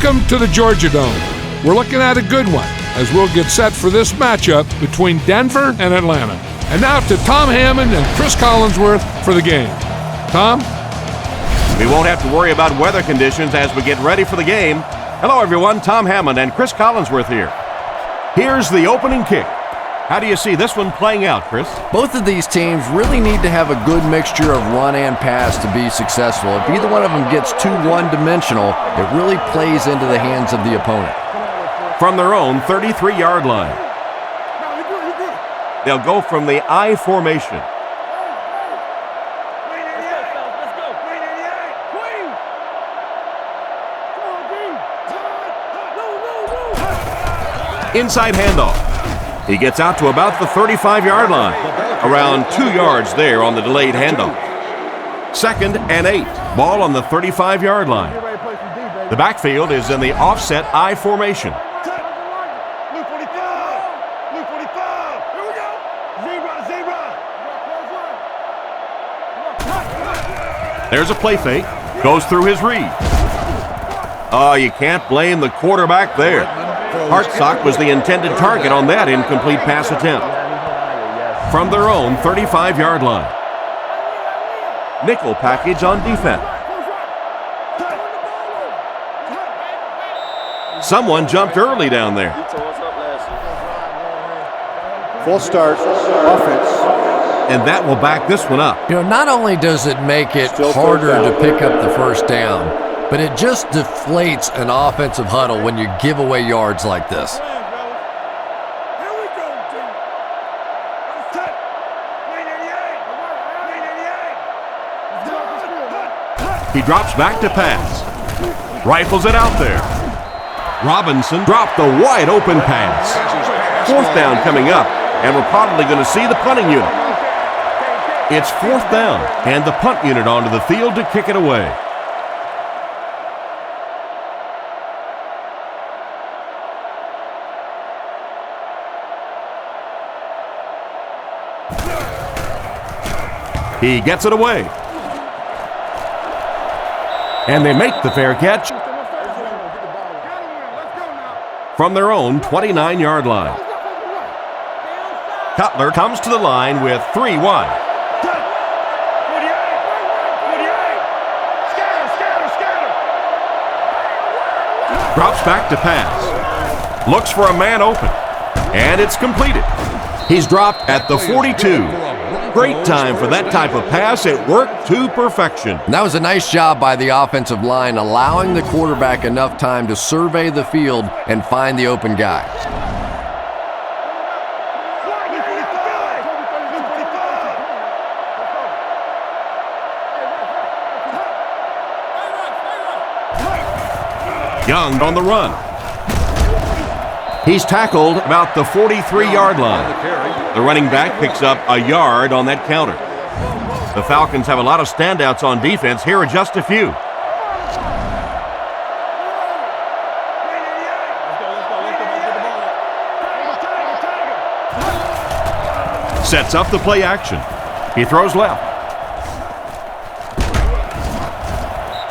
Welcome to the Georgia Dome. We're looking at a good one as we'll get set for this matchup between Denver and Atlanta. And now to Tom Hammond and Chris Collinsworth for the game. Tom? We won't have to worry about weather conditions as we get ready for the game. Hello, everyone. Tom Hammond and Chris Collinsworth here. Here's the opening kick. How do you see this one playing out, Chris? Both of these teams really need to have a good mixture of run and pass to be successful. If either one of them gets too one-dimensional, it really plays into the hands of the opponent. From their own 33-yard line. They'll go from the I formation. Inside handoff. He gets out to about the 35-yard line. Around 2 yards there on the delayed handoff. 2nd and 8. Ball on the 35-yard line. The backfield is in the offset I formation. There's a play fake. Goes through his read. Oh, you can't blame the quarterback there. Hartsock was the intended target on that incomplete pass attempt. From their own 35-yard line. Nickel package on defense. Someone jumped early down there. Full start, offense. And that will back this one up. You know, not only does it make it harder to pick up the first down, but it just deflates an offensive huddle when you give away yards like this. He drops back to pass. Rifles it out there. Robinson dropped the wide open pass. 4th down coming up, and we're probably going to see the punting unit. It's 4th down, and the punt unit onto the field to kick it away. He gets it away. And they make the fair catch from their own 29-yard line. Cutler comes to the line with 3 wide. Drops back to pass. Looks for a man open. And it's completed. He's dropped at the 42. Great time for that type of pass. It worked to perfection. And that was a nice job by the offensive line, allowing the quarterback enough time to survey the field and find the open guy. Young on the run. He's tackled about the 43-yard line. The running back picks up a yard on that counter. The Falcons have a lot of standouts on defense. Here are just a few. Sets up the play action. He throws left.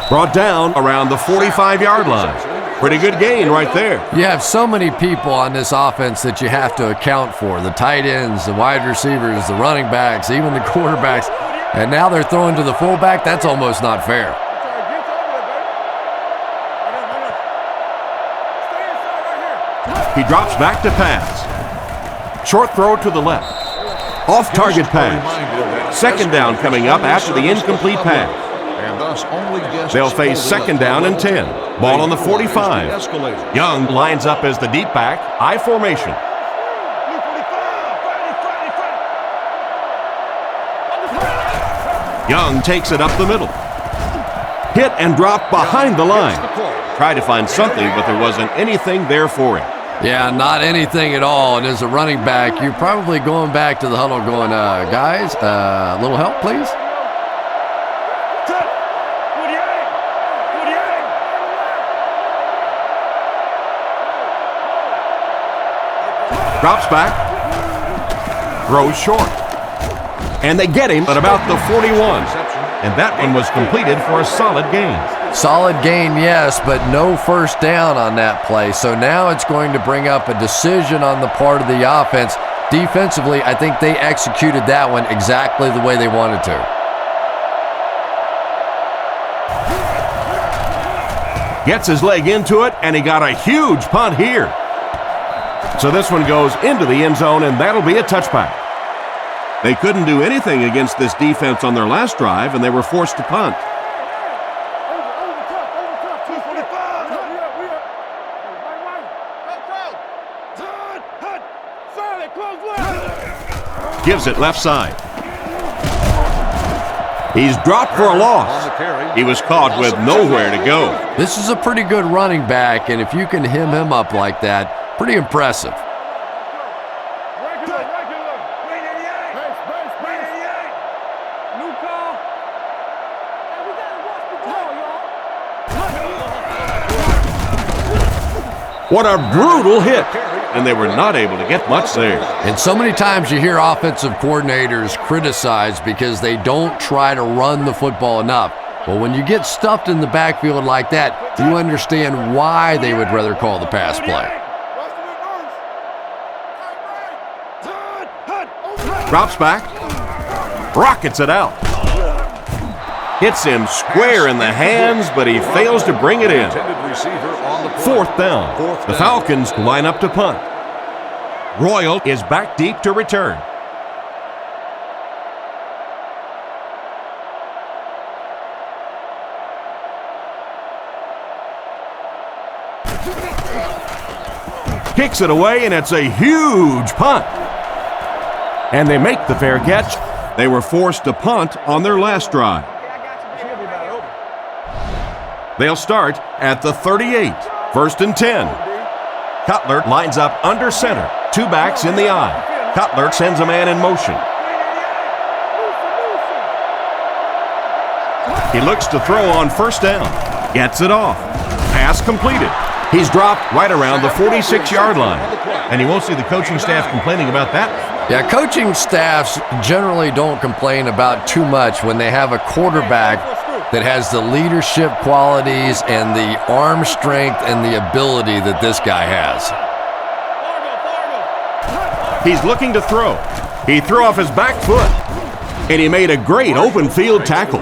Brought down around the 45-yard line. Pretty good gain right there. You have so many people on this offense that you have to account for. The tight ends, the wide receivers, the running backs, even the quarterbacks. And now they're throwing to the fullback. That's almost not fair. He drops back to pass. Short throw to the left. Off-target pass. 2nd down coming up after the incomplete pass. They'll face 2nd down and 10. Ball on the 45. Young lines up as the deep back, I formation. Young takes it up the middle. Hit and drop behind the line. Tried to find something, but there wasn't anything there for him. Yeah, not anything at all. And as a running back, you're probably going back to the huddle going, guys, a little help, please? Drops back. Throws short. And they get him at about the 41. And that one was completed for a solid gain. Solid gain, yes, but no first down on that play. So now it's going to bring up a decision on the part of the offense. Defensively, I think they executed that one exactly the way they wanted to. Gets his leg into it, and he got a huge punt here. So this one goes into the end zone, and that'll be a touchback. They couldn't do anything against this defense on their last drive, and they were forced to punt. Gives it left side. He's dropped for a loss. He was caught with nowhere to go. This is a pretty good running back, and if you can hem him up like that, pretty impressive. What a brutal hit, and they were not able to get much there. And so many times you hear offensive coordinators criticized because they don't try to run the football enough. Well, when you get stuffed in the backfield like that, you understand why they would rather call the pass play. Drops back, rockets it out. Hits him square in the hands, but he fails to bring it in. Fourth down. The Falcons line up to punt. Royal is back deep to return. Kicks it away, and it's a huge punt. And they make the fair catch. They were forced to punt on their last drive. They'll start at the 38. First and 10. Cutler lines up under center. Two backs in the eye. Cutler sends a man in motion. He looks to throw on first down. Gets it off. Pass completed. He's dropped right around the 46-yard line. And you won't see the coaching staff complaining about that. Yeah, coaching staffs generally don't complain about too much when they have a quarterback that has the leadership qualities and the arm strength and the ability that this guy has. He's looking to throw. He threw off his back foot, and he made a great open field tackle.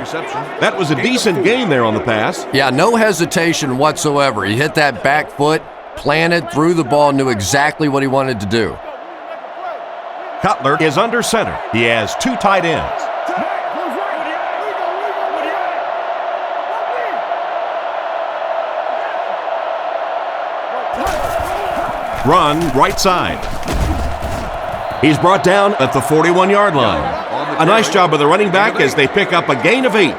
That was a decent gain there on the pass. Yeah, no hesitation whatsoever. He hit that back foot, planted, threw the ball, knew exactly what he wanted to do. Cutler is under center. He has two tight ends. Run right side. He's brought down at the 41-yard line. A nice job of the running back as they pick up a gain of 8.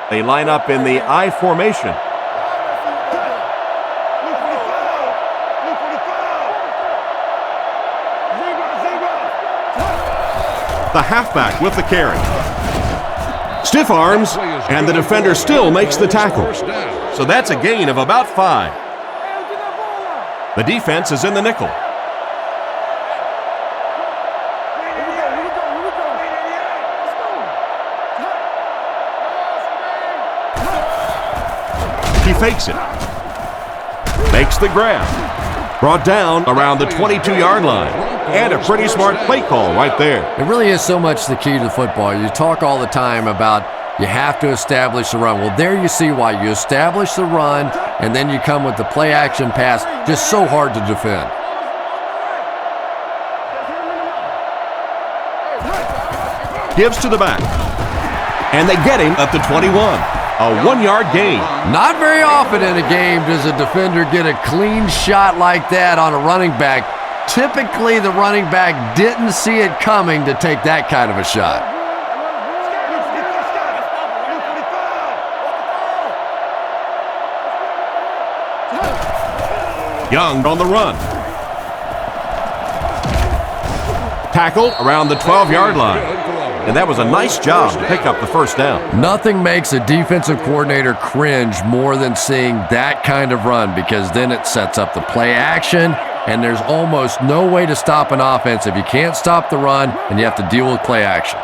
They line up in the I formation. The halfback with the carry. Stiff arms, and the defender still makes the tackle. So that's a gain of about 5. The defense is in the nickel. He fakes it. Makes the grab. Brought down around the 22-yard line. And a pretty smart play call right there. It really is so much the key to football. You talk all the time about you have to establish the run. Well, there you see why. You establish the run, and then you come with the play-action pass. Just so hard to defend. Gives to the back. And they get him at the 21. A 1-yard gain. Not very often in a game does a defender get a clean shot like that on a running back. Typically, the running back didn't see it coming to take that kind of a shot. Young on the run. Tackle around the 12-yard line. And that was a nice job to pick up the first down. Nothing makes a defensive coordinator cringe more than seeing that kind of run, because then it sets up the play action, and there's almost no way to stop an offense if you can't stop the run and you have to deal with play action.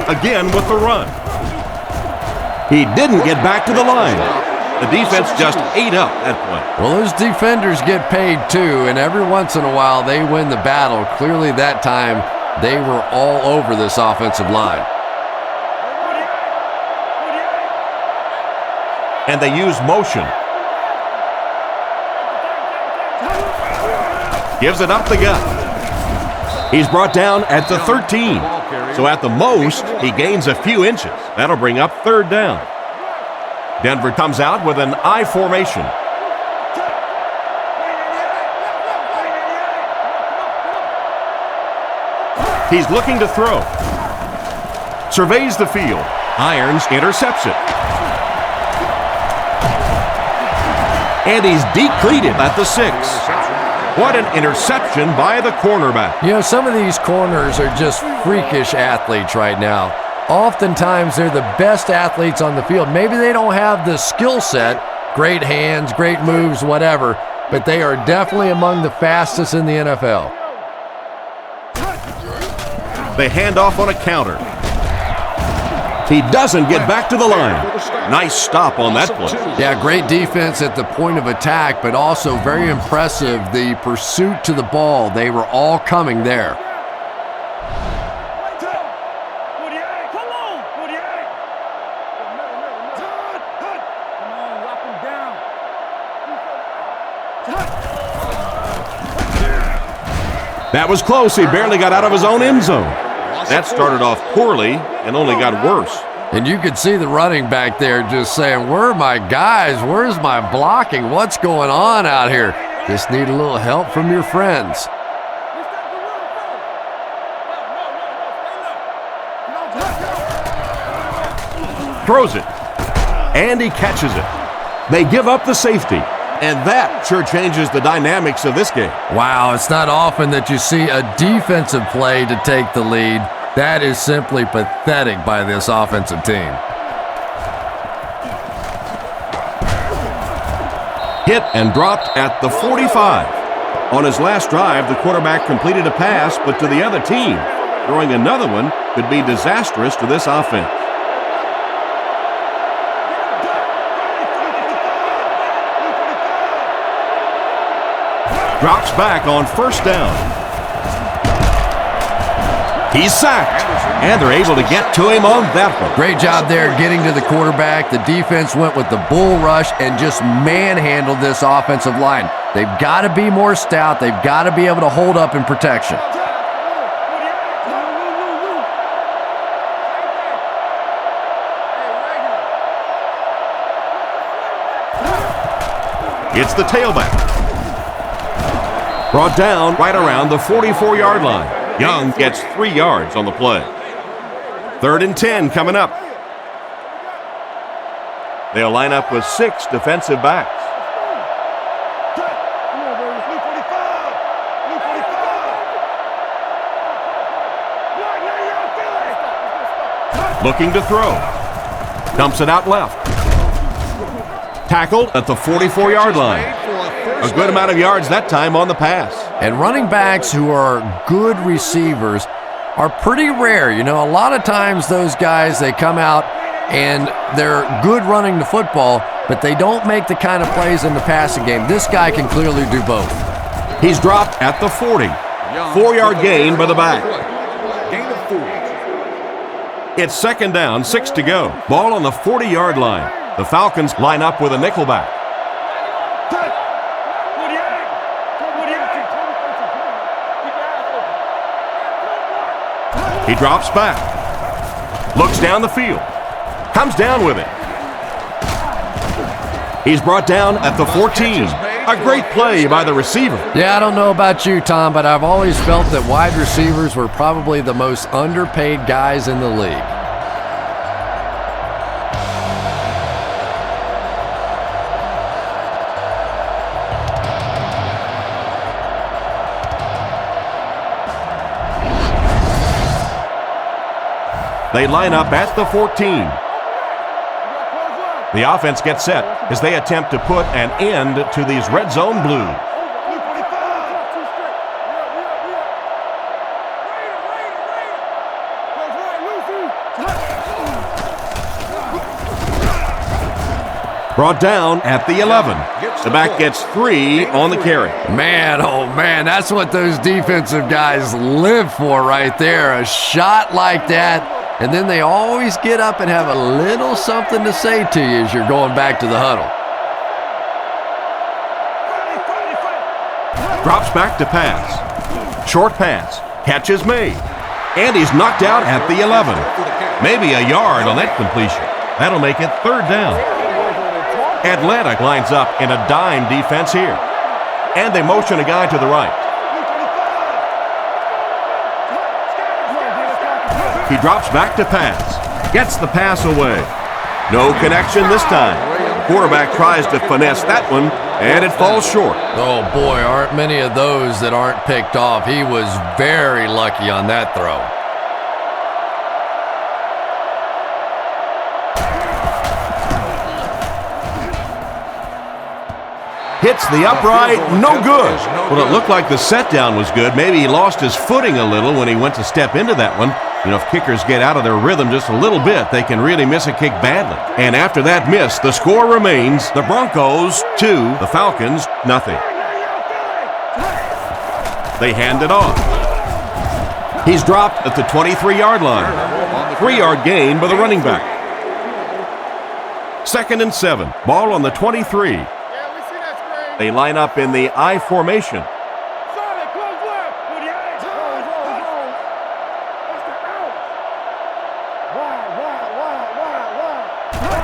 again with the run. He didn't get back to the line. The defense just ate up that play. Well, those defenders get paid too, and every once in a while they win the battle. Clearly that time they were all over this offensive line. And they use motion. Gives it up the gut. He's brought down at the 13. So at the most, he gains a few inches. That'll bring up third down. Denver comes out with an I formation. He's looking to throw. Surveys the field. Irons intercepts it. And he's decleated at the 6. What an interception by the cornerback. You know, some of these corners are just freakish athletes right now. Oftentimes, they're the best athletes on the field. Maybe they don't have the skill set, great hands, great moves, whatever, but they are definitely among the fastest in the NFL. They hand off on a counter. He doesn't get back to the line. Nice stop on that play. Yeah, great defense at the point of attack, but also very impressive, the pursuit to the ball. They were all coming there. That was close. He barely got out of his own end zone. That started off poorly and only got worse. And you could see the running back there just saying, where are my guys? Where's my blocking? What's going on out here? Just need a little help from your friends. Throws it. And he catches it. They give up the safety. And that sure changes the dynamics of this game. Wow, it's not often that you see a defensive play to take the lead. That is simply pathetic by this offensive team. Hit and dropped at the 45. On his last drive, the quarterback completed a pass, but to the other team. Throwing another one could be disastrous to this offense. Drops back on first down. He's sacked, and they're able to get to him on that one. Great job there getting to the quarterback. The defense went with the bull rush and just manhandled this offensive line. They've got to be more stout. They've got to be able to hold up in protection. It's the tailback. Brought down right around the 44-yard line. Young gets 3 yards on the play. 3rd and 10 coming up. They'll line up with 6 defensive backs. Looking to throw. Dumps it out left. Tackled at the 44-yard line. A good amount of yards that time on the pass. And running backs who are good receivers are pretty rare. You know, a lot of times those guys, they come out and they're good running the football, but they don't make the kind of plays in the passing game. This guy can clearly do both. He's dropped at the 40. 4-yard gain by the back. It's 2nd down, 6 to go. Ball on the 40-yard line. The Falcons line up with a nickelback. He drops back. Looks down the field. Comes down with it. He's brought down at the 14. A great play by the receiver. Yeah, I don't know about you, Tom, but I've always felt that wide receivers were probably the most underpaid guys in the league. They line up at the 14. The offense gets set as they attempt to put an end to these red zone blues. Brought down at the 11. The back gets 3 on the carry. Man, oh man, that's what those defensive guys live for right there. A shot like that, and then they always get up and have a little something to say to you as you're going back to the huddle. Drops back to pass. Short pass. Catch is made. And he's knocked out at the 11. Maybe a yard on that completion. That'll make it 3rd down. Atlanta lines up in a dime defense here. And they motion a guy to the right. He drops back to pass. Gets the pass away. No connection this time. Quarterback tries to finesse that one, and it falls short. Oh boy, aren't many of those that aren't picked off. He was very lucky on that throw. Hits the upright, no good. Well, it looked like the set down was good. Maybe he lost his footing a little when he went to step into that one. You know, if kickers get out of their rhythm just a little bit, they can really miss a kick badly. And after that miss, the score remains the Broncos 2, the Falcons nothing. They hand it off. He's dropped at the 23-yard line. 3-yard gain by the running back. 2nd and 7. Ball on the 23. They line up in the I formation.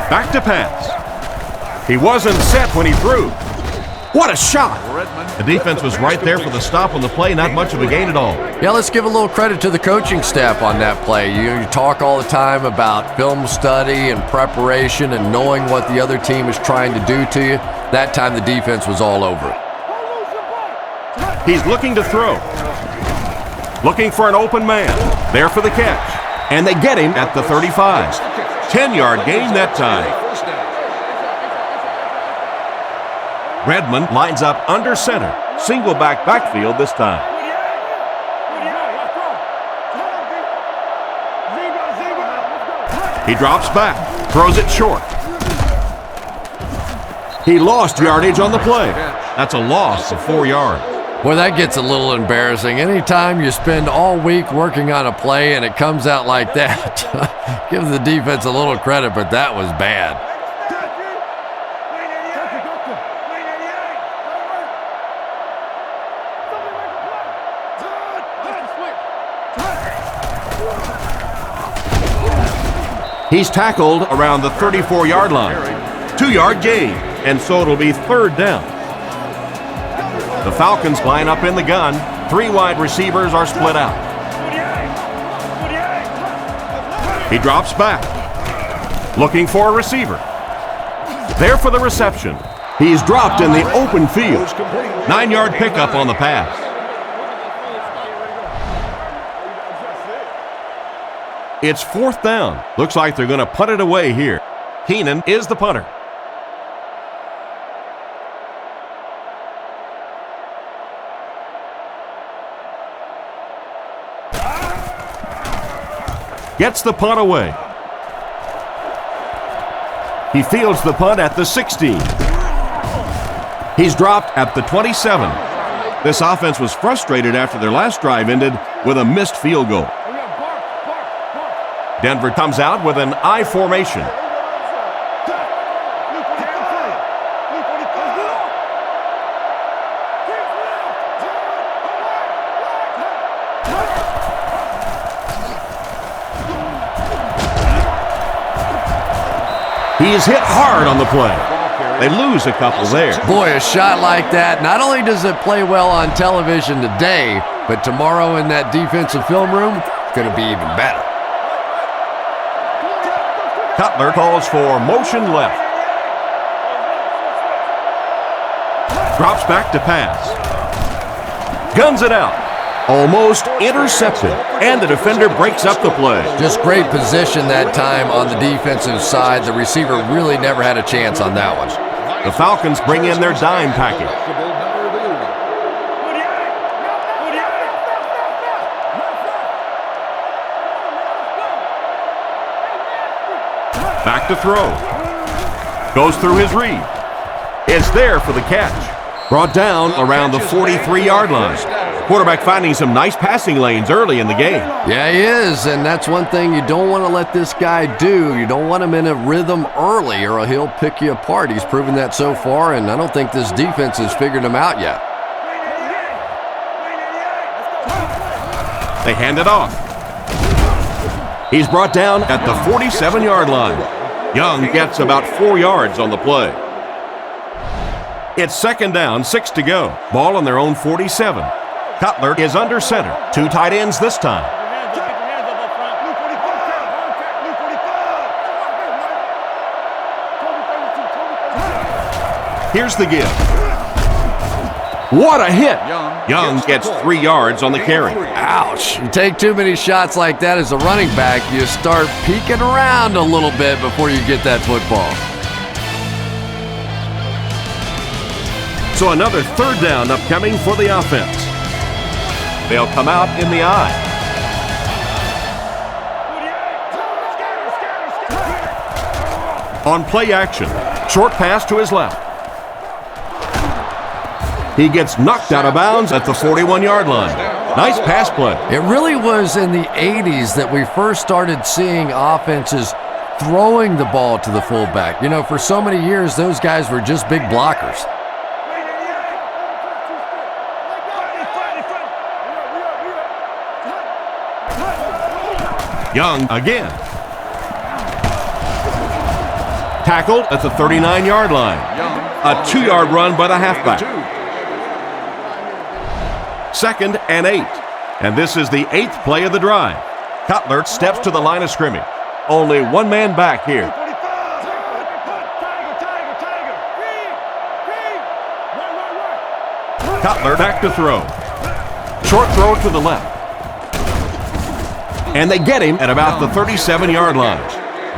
Back to pass. He wasn't set when he threw. What a shot! The defense was right there for the stop on the play, not much of a gain at all. Yeah, let's give a little credit to the coaching staff on that play. You talk all the time about film study and preparation and knowing what the other team is trying to do to you. That time the defense was all over it. He's looking to throw. Looking for an open man. There for the catch. And they get him at the 35. 10-yard gain that time. Redmond lines up under center. Single backfield this time. He drops back, throws it short. He lost yardage on the play. That's a loss of 4 yards. Well, that gets a little embarrassing. Anytime you spend all week working on a play and it comes out like that, give the defense a little credit, but that was bad. He's tackled around the 34-yard line. 2-yard gain, and so it'll be 3rd down. The Falcons line up in the gun. 3 wide receivers are split out. He drops back, looking for a receiver. There for the reception. He's dropped in the open field. 9-yard pickup on the pass. It's 4th down. Looks like they're going to punt it away here. Keenan is the punter. Gets the punt away. He fields the punt at the 16. He's dropped at the 27. This offense was frustrated after their last drive ended with a missed field goal. Denver comes out with an I formation. He is hit hard on the play. They lose a couple there. Boy, a shot like that, not only does it play well on television today, but tomorrow in that defensive film room, it's going to be even better. Cutler calls for motion left. Drops back to pass. Guns it out. Almost intercepted. And the defender breaks up the play. Just great position that time on the defensive side. The receiver really never had a chance on that one. The Falcons bring in their dime package. Back to throw. Goes through his read. Is there for the catch. Brought down around the 43-yard line. Quarterback finding some nice passing lanes early in the game. Yeah, he is, and that's one thing you don't want to let this guy do. You don't want him in a rhythm early, or he'll pick you apart. He's proven that so far, and I don't think this defense has figured him out yet. They hand it off. He's brought down at the 47-yard line. Young gets about 4 yards on the play. It's second down, 6 to go. Ball on their own 47. Cutler is under center. 2 tight ends this time. Here's the give. What a hit! Young gets 3 yards on the carry. Ouch. You take too many shots like that as a running back, you start peeking around a little bit before you get that football. So another third down upcoming for the offense. They'll come out in the eye. On play action, short pass to his left. He gets knocked out of bounds at the 41-yard line. Nice pass play. It really was in the 80s that we first started seeing offenses throwing the ball to the fullback. You know, for so many years, those guys were just big blockers. Young again. Tackled at the 39-yard line. A 2-yard run by the halfback. 2nd and 8. And this is the 8th play of the drive. Cutler steps to the line of scrimmage. Only one man back here. Cutler back to throw. Short throw to the left. And they get him at about the 37-yard line.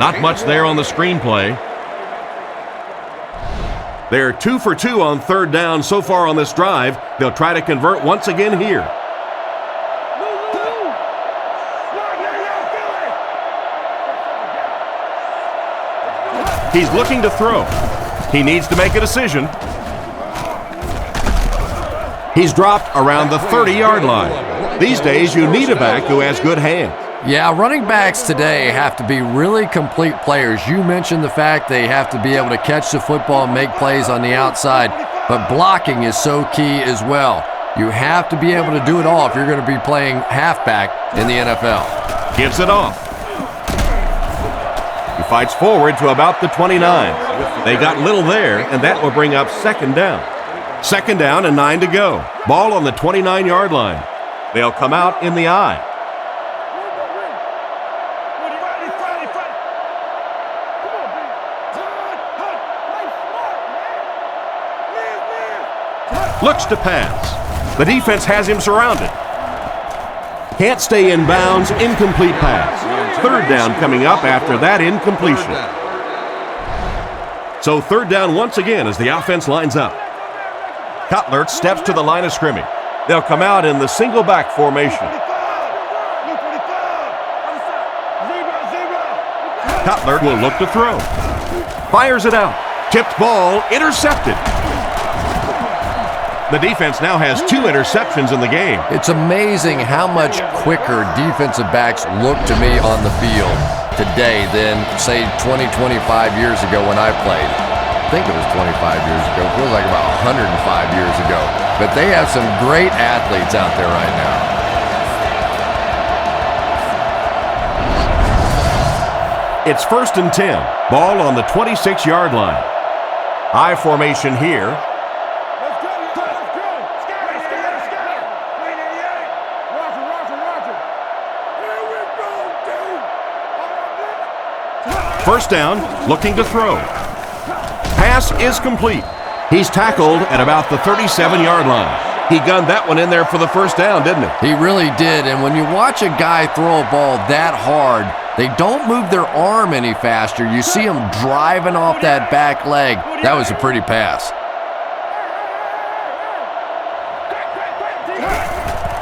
Not much there on the screenplay. They're 2 for 2 on third down so far on this drive. They'll try to convert once again here. He's looking to throw. He needs to make a decision. He's dropped around the 30-yard line. These days, you need a back who has good hands. Yeah, running backs today have to be really complete players. You mentioned the fact they have to be able to catch the football and make plays on the outside, but blocking is so key as well. You have to be able to do it all if you're going to be playing halfback in the NFL. Gives it off. He fights forward to about the 29. They got little there, and that will bring up second down. Second down and 9 to go. Ball on the 29-yard line. They'll come out in the eye. Looks to pass. The defense has him surrounded. Can't stay in bounds. Incomplete pass. Third down coming up after that incompletion. So third down once again as the offense lines up. Cutler steps to the line of scrimmage. They'll come out in the single back formation. Cutler will look to throw. Fires it out. Tipped ball, intercepted. The defense now has 2 interceptions in the game. It's amazing how much quicker defensive backs look to me on the field today than, say, 20, 25 years ago when I played. I think it was 25 years ago. It feels like about 105 years ago. But they have some great athletes out there right now. It's 1st and 10. Ball on the 26-yard line. I formation here. First down, looking to throw. Pass is complete. He's tackled at about the 37-yard line. He gunned that one in there for the first down, didn't he? He really did, and when you watch a guy throw a ball that hard, they don't move their arm any faster. You see him driving off that back leg. That was a pretty pass.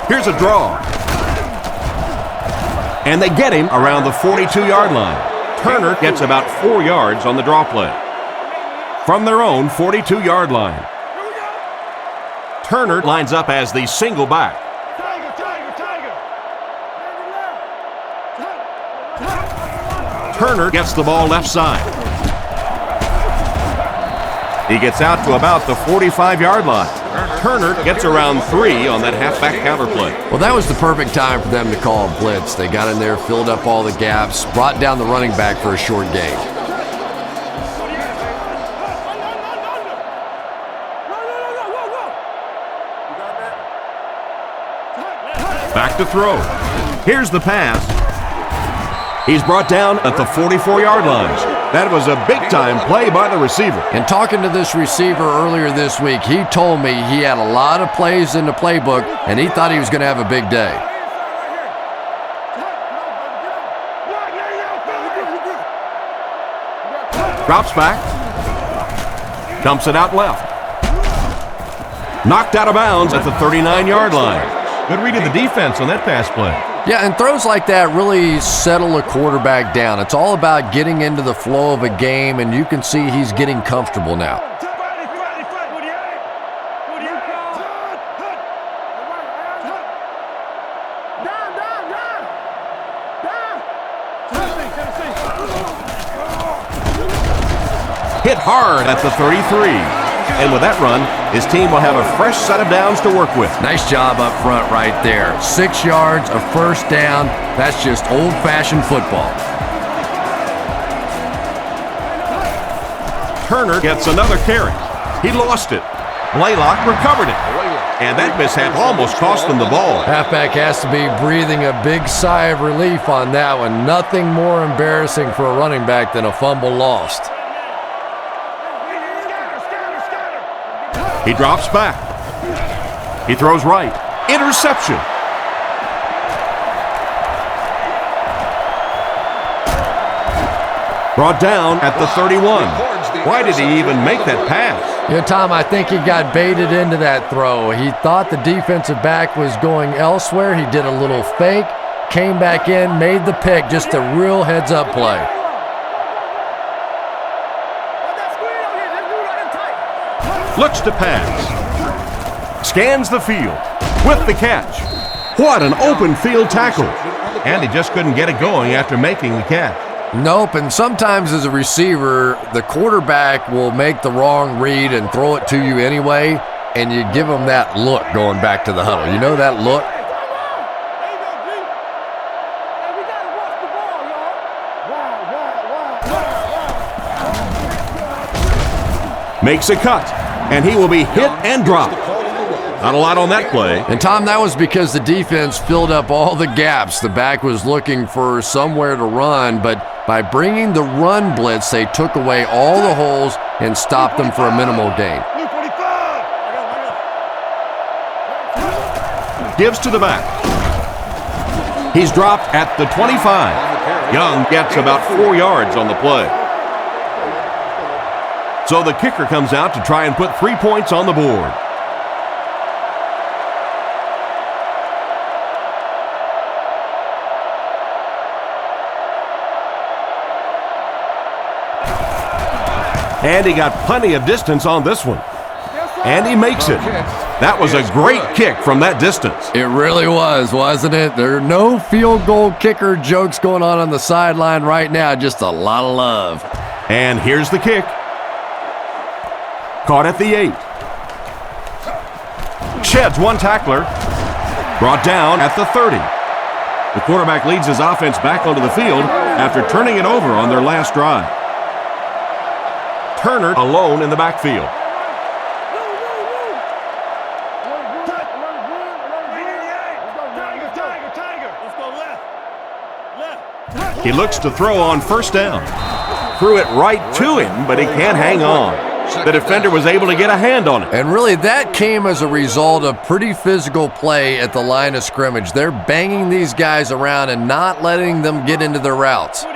Here's a draw. And they get him around the 42-yard line. Turner gets about 4 yards on the draw play. from their own 42-yard line. Turner lines up as the single back. Turner gets the ball left side. He gets out to about the 45-yard line. Turner gets around 3 on that halfback counter play. Well, that was the perfect time for them to call a blitz. They got in there, filled up all the gaps, brought down the running back for a short gain. Back to throw. Here's the pass. He's brought down at the 44-yard line. That was a big-time play by the receiver. And talking to this receiver earlier this week, he told me he had a lot of plays in the playbook, and he thought he was going to have a big day. Drops back. Dumps it out left. Knocked out of bounds at the 39-yard line. Good read of the defense on that pass play. Yeah, and throws like that really settle a quarterback down. It's all about getting into the flow of a game, and you can see he's getting comfortable now. Hit hard at the 33. And with that run, his team will have a fresh set of downs to work with. Nice job up front right there. 6 yards, a first down. That's just old-fashioned football. Turner gets another carry. He lost it. Blaylock recovered it. And that mishap almost cost them the ball. Halfback has to be breathing a big sigh of relief on that one. Nothing more embarrassing for a running back than a fumble lost. He drops back. He throws right. Interception. Brought down at the 31. Why did he even make that pass? Yeah, Tom, I think he got baited into that throw. He thought the defensive back was going elsewhere. He did a little fake, came back in, made the pick. Just a real heads-up play. Looks to pass. Scans the field with the catch. What an open field tackle. And he just couldn't get it going after making the catch. Nope, and sometimes as a receiver, the quarterback will make the wrong read and throw it to you anyway, and you give him that look going back to the huddle. You know that look? Makes a cut, and he will be hit and dropped. Not a lot on that play. And Tom, that was because the defense filled up all the gaps. The back was looking for somewhere to run, but by bringing the run blitz, they took away all the holes and stopped them for a minimal gain. Gives to the back. He's dropped at the 25. Young gets about 4 yards on the play. So the kicker comes out to try and put 3 points on the board. And he got plenty of distance on this one. And he makes it. That was a great kick from that distance. It really was, wasn't it? There are no field goal kicker jokes going on the sideline right now. Just a lot of love. And here's the kick. Caught at the 8. Sheds one tackler. Brought down at the 30. The quarterback leads his offense back onto the field after turning it over on their last drive. Turner alone in the backfield. He looks to throw on first down. Threw it right to him, but he can't hang on. The defender was able to get a hand on it. And really, that came as a result of pretty physical play at the line of scrimmage. They're banging these guys around and not letting them get into their routes.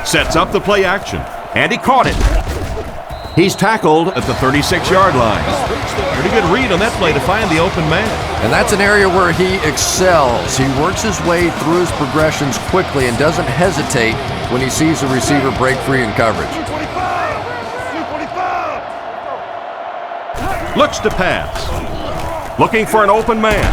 Sets up the play action, and he caught it. He's tackled at the 36-yard line. Pretty good read on that play to find the open man. And that's an area where he excels. He works his way through his progressions quickly and doesn't hesitate when he sees a receiver break free in coverage. Looks to pass. Looking for an open man.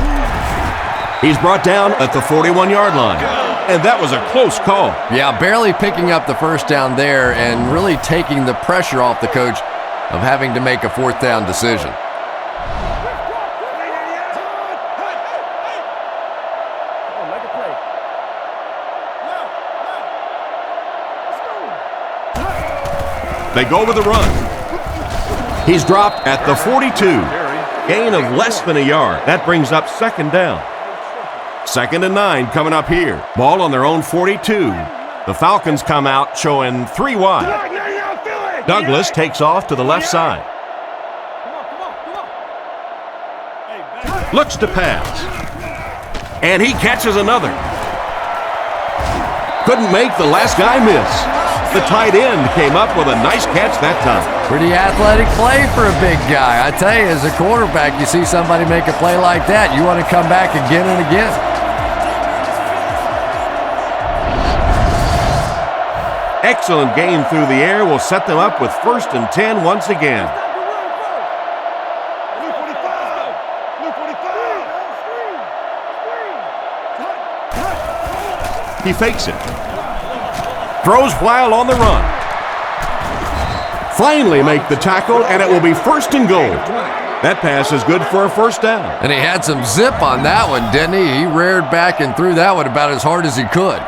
He's brought down at the 41-yard line. And that was a close call. Yeah, barely picking up the first down there and really taking the pressure off the coach of having to make a fourth down decision. They go with the run. He's dropped at the 42. Gain of less than a yard. That brings up second down. 2nd and 9 coming up here. Ball on their own 42. The Falcons come out showing 3 wide. Douglas takes off to the left side. Looks to pass. And he catches another. Couldn't make the last guy miss. The tight end came up with a nice catch that time. Pretty athletic play for a big guy. I tell you, as a quarterback, you see somebody make a play like that, you want to come back again and again. Excellent game through the air will set them up with 1st and 10 once again. He fakes it. Throws while on the run. Finally make the tackle, and it will be 1st and goal. That pass is good for a first down. And he had some zip on that one, didn't he? He reared back and threw that one about as hard as he could.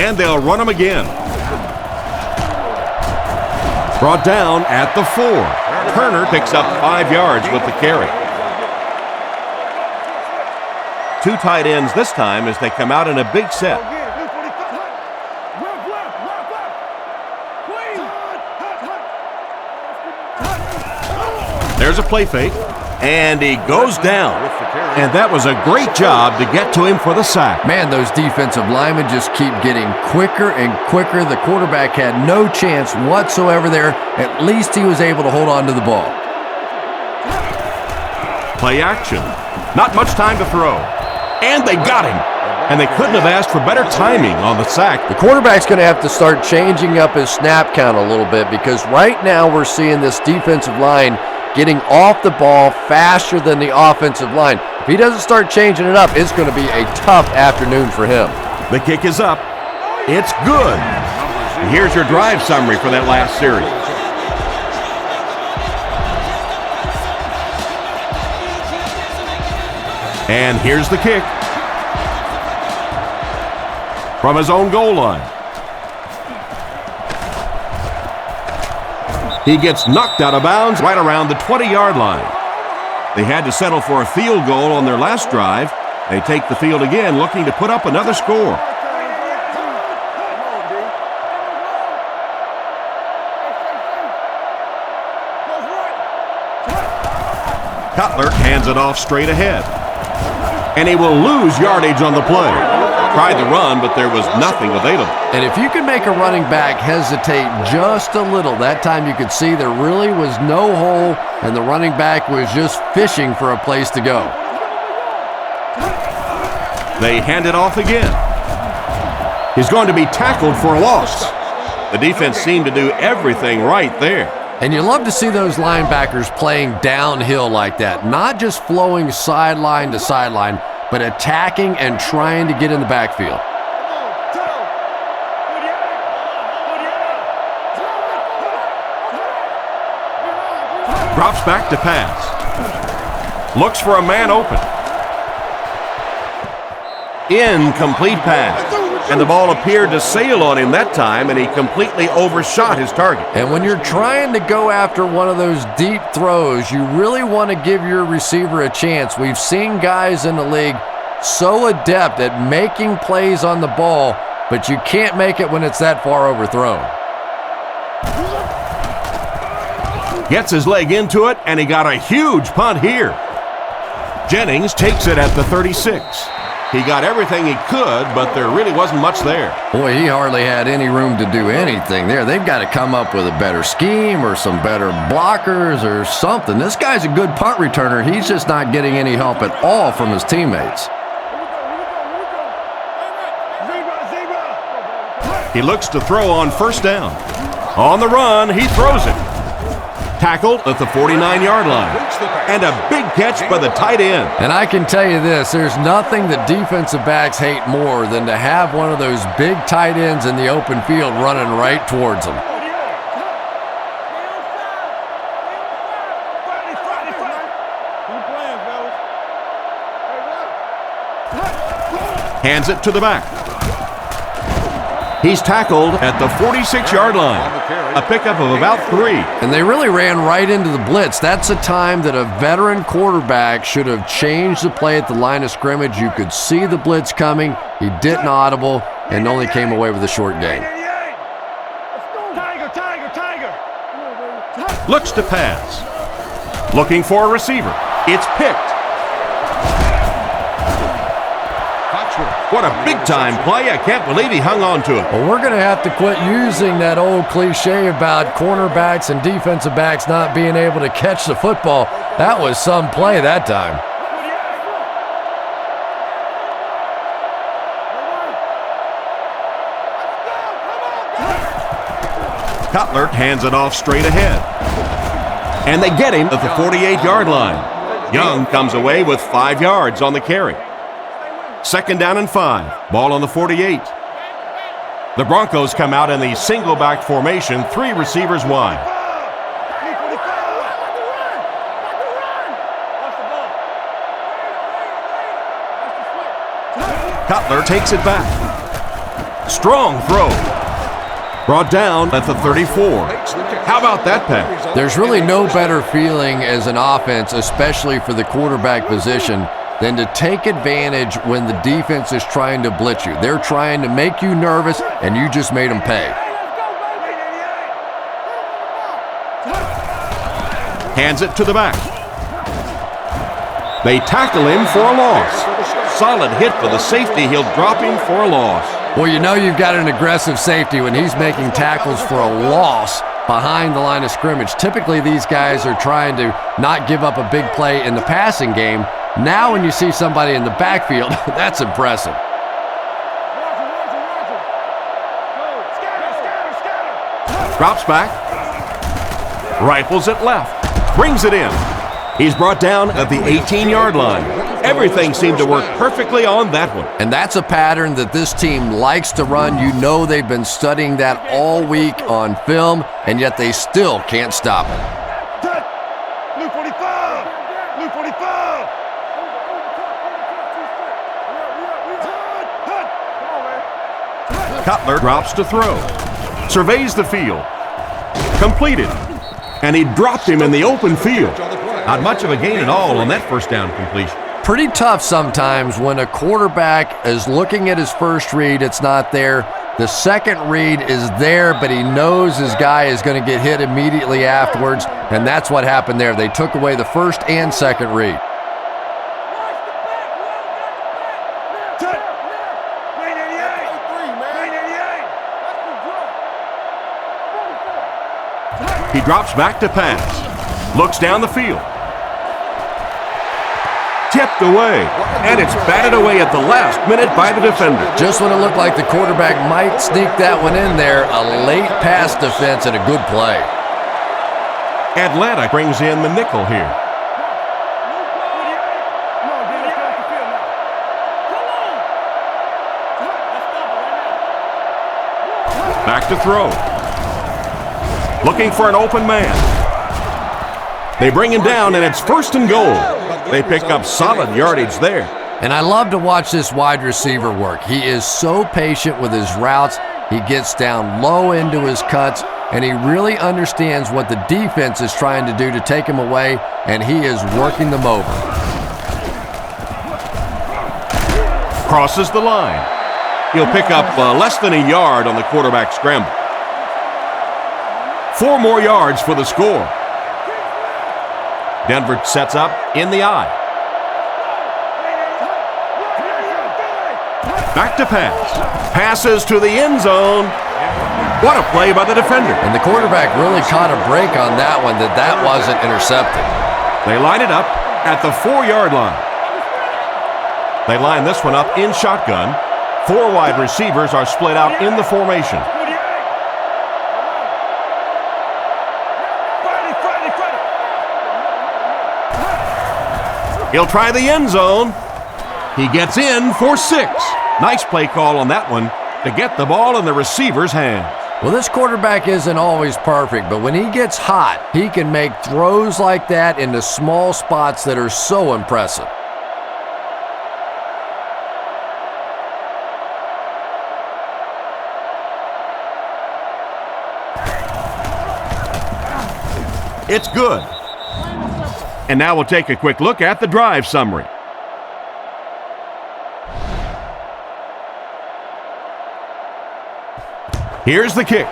And they'll run him again. Brought down at the 4. Turner picks up 5 yards with the carry. 2 tight ends this time as they come out in a big set. There's a play fake, and he goes down. And that was a great job to get to him for the sack. Man, those defensive linemen just keep getting quicker and quicker. The quarterback had no chance whatsoever there. At least he was able to hold on to the ball. Play action. Not much time to throw. And they got him. And they couldn't have asked for better timing on the sack. The quarterback's going to have to start changing up his snap count a little bit, because right now we're seeing this defensive line getting off the ball faster than the offensive line. If he doesn't start changing it up, it's going to be a tough afternoon for him. The kick is up. It's good. And here's your drive summary for that last series. And here's the kick. From his own goal line. He gets knocked out of bounds right around the 20-yard line. They had to settle for a field goal on their last drive. They take the field again, looking to put up another score. Cutler hands it off straight ahead. And he will lose yardage on the play. Tried to run, but there was nothing available. And if you can make a running back hesitate just a little, that time you could see there really was no hole, and the running back was just fishing for a place to go. They hand it off again. He's going to be tackled for a loss. The defense seemed to do everything right there. And you love to see those linebackers playing downhill like that, not just flowing sideline to sideline, but attacking and trying to get in the backfield. Drops back to pass. Looks for a man open. Incomplete pass. And the ball appeared to sail on him that time, and he completely overshot his target. And when you're trying to go after one of those deep throws, you really want to give your receiver a chance. We've seen guys in the league so adept at making plays on the ball, but you can't make it when it's that far overthrown. Gets his leg into it, and he got a huge punt here. Jennings takes it at the 36. He got everything he could, but there really wasn't much there. Boy, he hardly had any room to do anything there. They've got to come up with a better scheme or some better blockers or something. This guy's a good punt returner. He's just not getting any help at all from his teammates. He looks to throw on first down. On the run, he throws it. Tackled at the 49-yard line. And a big catch by the tight end. And I can tell you this, there's nothing that defensive backs hate more than to have one of those big tight ends in the open field running right towards them. Hands it to the back. He's tackled at the 46-yard line. A pickup of about 3. And they really ran right into the blitz. That's a time that a veteran quarterback should have changed the play at the line of scrimmage. You could see the blitz coming. He didn't audible and only came away with a short gain. Looks to pass. Looking for a receiver. It's picked. What a big-time play. I can't believe he hung on to it. Well, we're going to have to quit using that old cliche about cornerbacks and defensive backs not being able to catch the football. That was some play that time. Cutler hands it off straight ahead. And they get him at the 48-yard line. Young comes away with 5 yards on the carry. 2nd down and 5. Ball on the 48. The Broncos come out in the single back formation, 3 receivers wide. Cutler takes it back. Strong throw. Brought down at the 34. How about that pass? There's really no better feeling as an offense, especially for the quarterback position, than to take advantage when the defense is trying to blitz you. They're trying to make you nervous, and you just made them pay. Hands it to the back. They tackle him for a loss. Solid hit for the safety. He'll drop him for a loss. Well, you know you've got an aggressive safety when he's making tackles for a loss behind the line of scrimmage. Typically, these guys are trying to not give up a big play in the passing game. Now when you see somebody in the backfield, that's impressive. Drops back. Rifles it left. Brings it in. He's brought down at the 18-yard line. Everything seemed to work perfectly on that one. And that's a pattern that this team likes to run. You know they've been studying that all week on film, and yet they still can't stop it. Blue 45! Blue 45! Cutler drops to throw. Surveys the field. Completed. And he dropped him in the open field. Not much of a gain at all on that first down completion. Pretty tough sometimes when a quarterback is looking at his first read, it's not there. The second read is there, but he knows his guy is going to get hit immediately afterwards, and that's what happened there. They took away the first and second read. He drops back to pass. Looks down the field. Tipped away. And it's batted away at the last minute by the defender. Just when it looked like the quarterback might sneak that one in there, a late pass defense and a good play. Atlanta brings in the nickel here. Back to throw. Looking for an open man. They bring him down, and it's 1st and goal. They pick up solid yardage there. And I love to watch this wide receiver work. He is so patient with his routes. He gets down low into his cuts, and he really understands what the defense is trying to do to take him away, and he is working them over. Crosses the line. He'll pick up less than a yard on the quarterback scramble. 4 more yards for the score. Denver sets up in the eye. Back to pass. Passes to the end zone. What a play by the defender. And the quarterback really caught a break on that one, that wasn't intercepted. They line it up at the 4-yard line. They line this one up in shotgun. 4 wide receivers are split out in the formation. He'll try the end zone. He gets in for 6. Nice play call on that one to get the ball in the receiver's hands. Well, this quarterback isn't always perfect, but when he gets hot, he can make throws like that into small spots that are so impressive. It's good. And now we'll take a quick look at the drive summary. Here's the kick.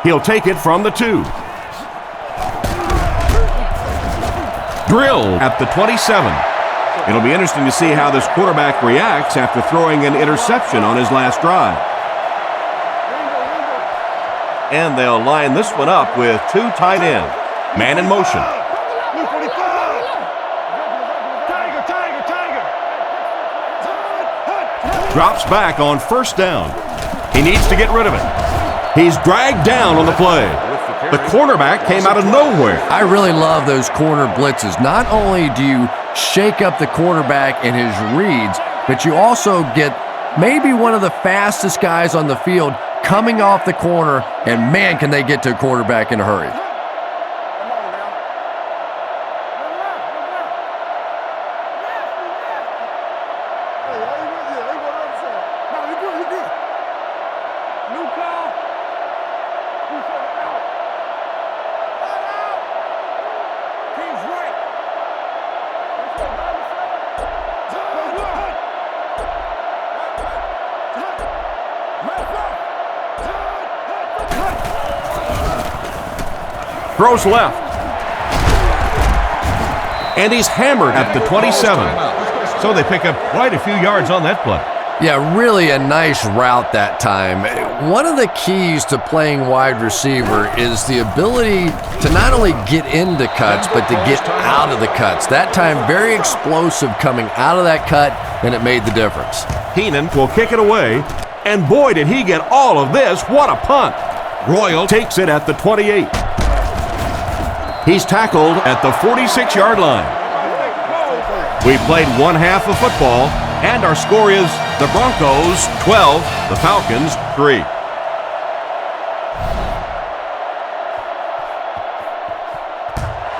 He'll take it from the 2. Drilled at the 27. It'll be interesting to see how this quarterback reacts after throwing an interception on his last drive. And they'll line this one up with 2 tight ends. Man in motion. Drops back on first down. He needs to get rid of it. He's dragged down on the play. The cornerback came out of nowhere. I really love those corner blitzes. Not only do you shake up the quarterback in his reads, but you also get maybe one of the fastest guys on the field coming off the corner, and man, can they get to a quarterback in a hurry. Throws left. And he's hammered at the 27. So they pick up quite a few yards on that play. Yeah, really a nice route that time. One of the keys to playing wide receiver is the ability to not only get into cuts, but to get out of the cuts. That time, very explosive coming out of that cut, and it made the difference. Heenan will kick it away. And boy, did he get all of this. What a punt. Royal takes it at the 28. He's tackled at the 46-yard line. We played one half of football, and our score is the Broncos 12, the Falcons 3.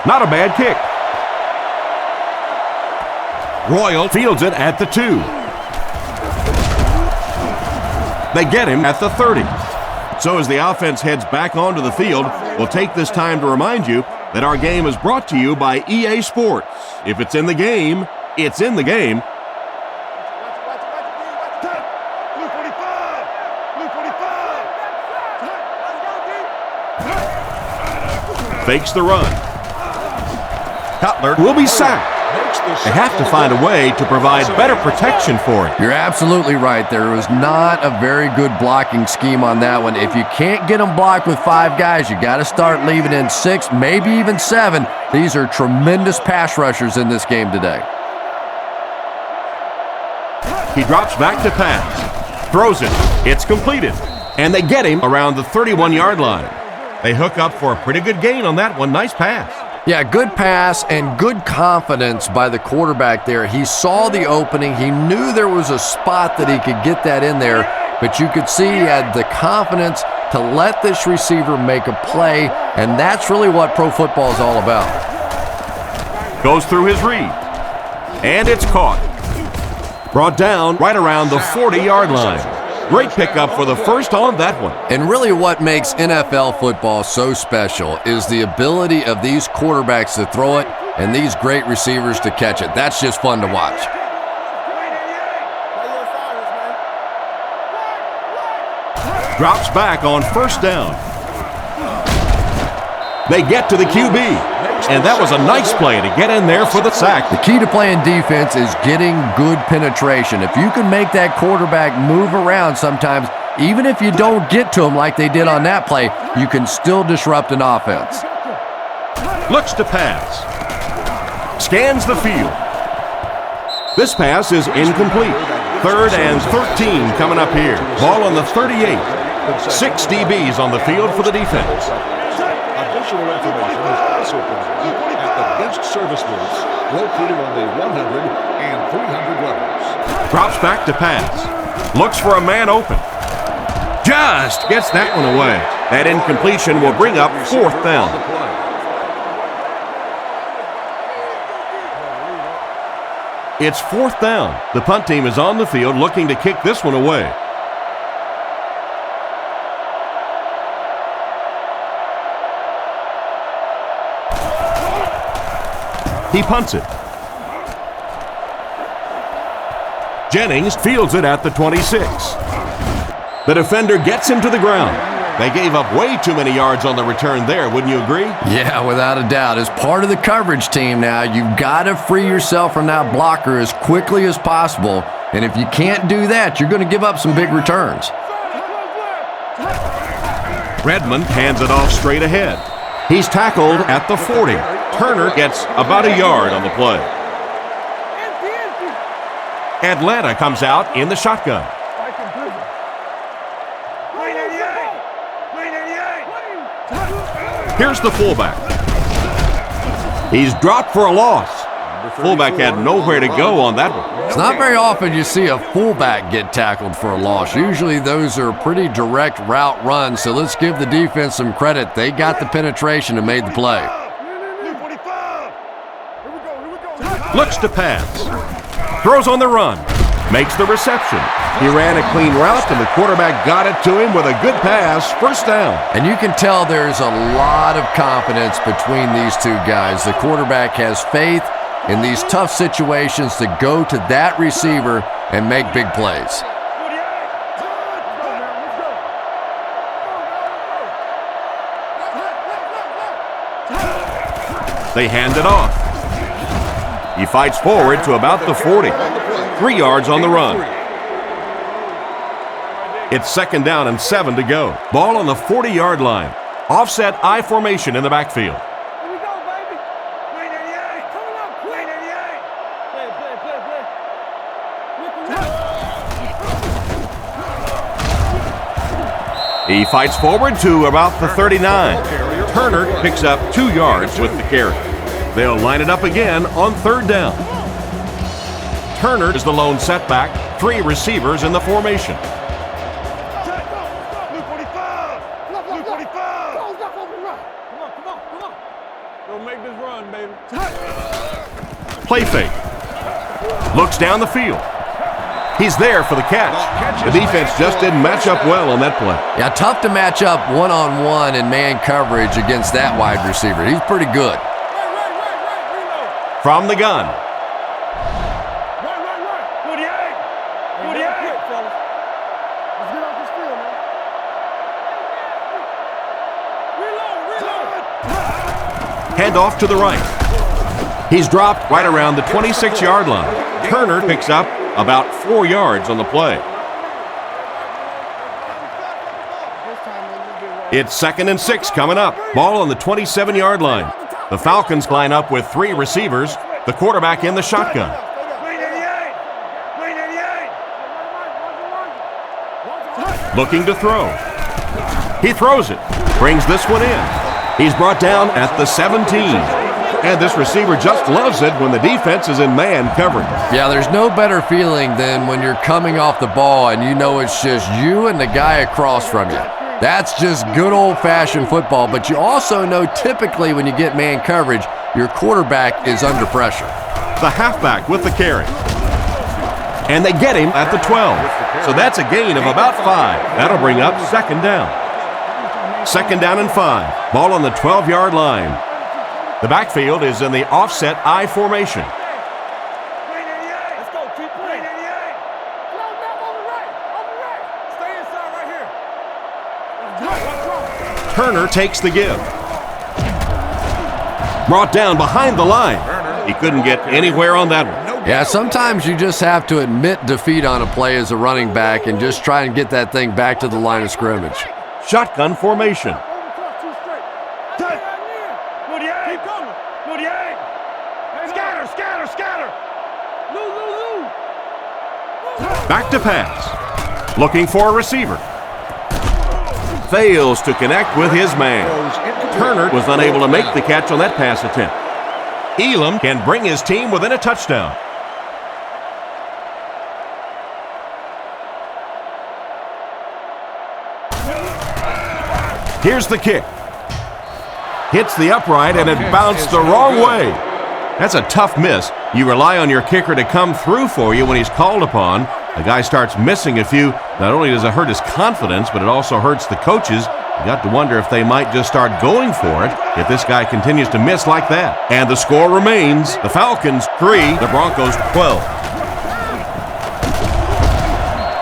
Not a bad kick. Royal fields it at the 2. They get him at the 30. So as the offense heads back onto the field, we'll take this time to remind you that our game is brought to you by EA Sports. If it's in the game, it's in the game. Fakes the run. Cutler will be sacked. They have to find a way to provide better protection for him. You're absolutely right. There was not a very good blocking scheme on that one. If you can't get them blocked with 5 guys, you got to start leaving in 6, maybe even 7. These are tremendous pass rushers in this game today. He drops back to pass. Throws it. It's completed. And they get him around the 31-yard line. They hook up for a pretty good gain on that one. Nice pass. Yeah, good pass and good confidence by the quarterback there. He saw the opening. He knew there was a spot that he could get that in there, but you could see he had the confidence to let this receiver make a play, and that's really what pro football is all about. Goes through his read, and it's caught. Brought down right around the 40-yard line. Great pickup for the first on that one. And really what makes NFL football so special is the ability of these quarterbacks to throw it and these great receivers to catch it. That's just fun to watch. Drops back on first down. They get to the QB. And that was a nice play to get in there for the sack. The key to playing defense is getting good penetration. If you can make that quarterback move around sometimes, even if you don't get to him like they did on that play, you can still disrupt an offense. Looks to pass. Scans the field. This pass is incomplete. 3rd and 13 coming up here. Ball on the 38. 6 DBs on the field for the defense. Additional information is also provided at the bench service booths located on the 100 and 300 levels. Drops back to pass. Looks for a man open. Just gets that one away. That incompletion will bring up 4th down. It's 4th down. The punt team is on the field looking to kick this one away. He punts it. Jennings fields it at the 26. The defender gets him to the ground. They gave up way too many yards on the return there, wouldn't you agree? Yeah, without a doubt. As part of the coverage team now, you've got to free yourself from that blocker as quickly as possible. And if you can't do that, you're going to give up some big returns. Redmond hands it off straight ahead. He's tackled at the 40. Turner gets about a yard on the play. Atlanta comes out in the shotgun. Here's the fullback. He's dropped for a loss. Fullback had nowhere to go on that one. It's not very often you see a fullback get tackled for a loss. Usually those are pretty direct route runs, so let's give the defense some credit. They got the penetration and made the play. Looks to pass. Throws on the run. Makes the reception. He ran a clean route, and the quarterback got it to him with a good pass. 1st down. And you can tell there's a lot of confidence between these two guys. The quarterback has faith in these tough situations to go to that receiver and make big plays. They hand it off. He fights forward to about the 40. 3 yards on the run. It's 2nd down and 7 to go. Ball on the 40-yard line. Offset I formation in the backfield. He fights forward to about the 39. Turner picks up 2 yards with the carry. They'll line it up again on 3rd down. Turner is the lone setback. 3 receivers in the formation. Play fake. Looks down the field. He's there for the catch. The defense just didn't match up well on that play. Yeah, tough to match up one-on-one in man coverage against that wide receiver. He's pretty good. From the gun. Hand off to the right. He's dropped right around the 26-yard line. Turner picks up about 4 yards on the play. It's 2nd and 6 coming up. Ball on the 27-yard line. The Falcons line up with 3 receivers. The quarterback in the shotgun. Looking to throw. He throws it. Brings this one in. He's brought down at the 17. And this receiver just loves it when the defense is in man coverage. Yeah, there's no better feeling than when you're coming off the ball and you know it's just you and the guy across from you. That's just good old-fashioned football, but you also know typically when you get man coverage, your quarterback is under pressure. The halfback with the carry. And they get him at the 12. So that's a gain of about 5. That'll bring up 2nd down. 2nd down and 5. Ball on the 12-yard line. The backfield is in the offset I formation. Turner takes the give. Brought down behind the line. He couldn't get anywhere on that one. Yeah, sometimes you just have to admit defeat on a play as a running back and just try and get that thing back to the line of scrimmage. Shotgun formation. Back to pass. Looking for a receiver. Fails to connect with his man. Turner was unable to make the catch on that pass attempt. Elam can bring his team within a touchdown. Here's the kick. Hits the upright and it bounced the wrong way. That's a tough miss. You rely on your kicker to come through for you when he's called upon. The guy starts missing a few. Not only does it hurt his confidence, but it also hurts the coaches. You got to wonder if they might just start going for it if this guy continues to miss like that. And the score remains the Falcons 3, the Broncos 12.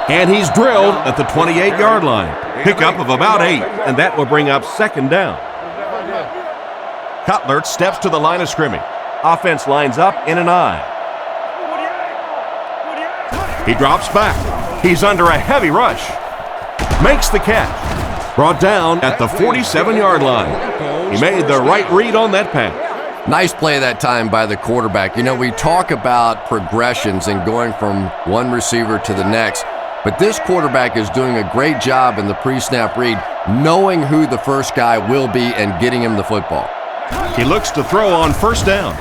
And he's drilled at the 28-yard line. Pickup of about 8, and that will bring up second down. Cutler steps to the line of scrimmage. Offense lines up in an I. He drops back. He's under a heavy rush. Makes the catch. Brought down at the 47-yard line. He made the right read on that pass. Nice play that time by the quarterback. You know, we talk about progressions and going from one receiver to the next, but this quarterback is doing a great job in the pre-snap read, knowing who the first guy will be and getting him the football. He looks to throw on first down.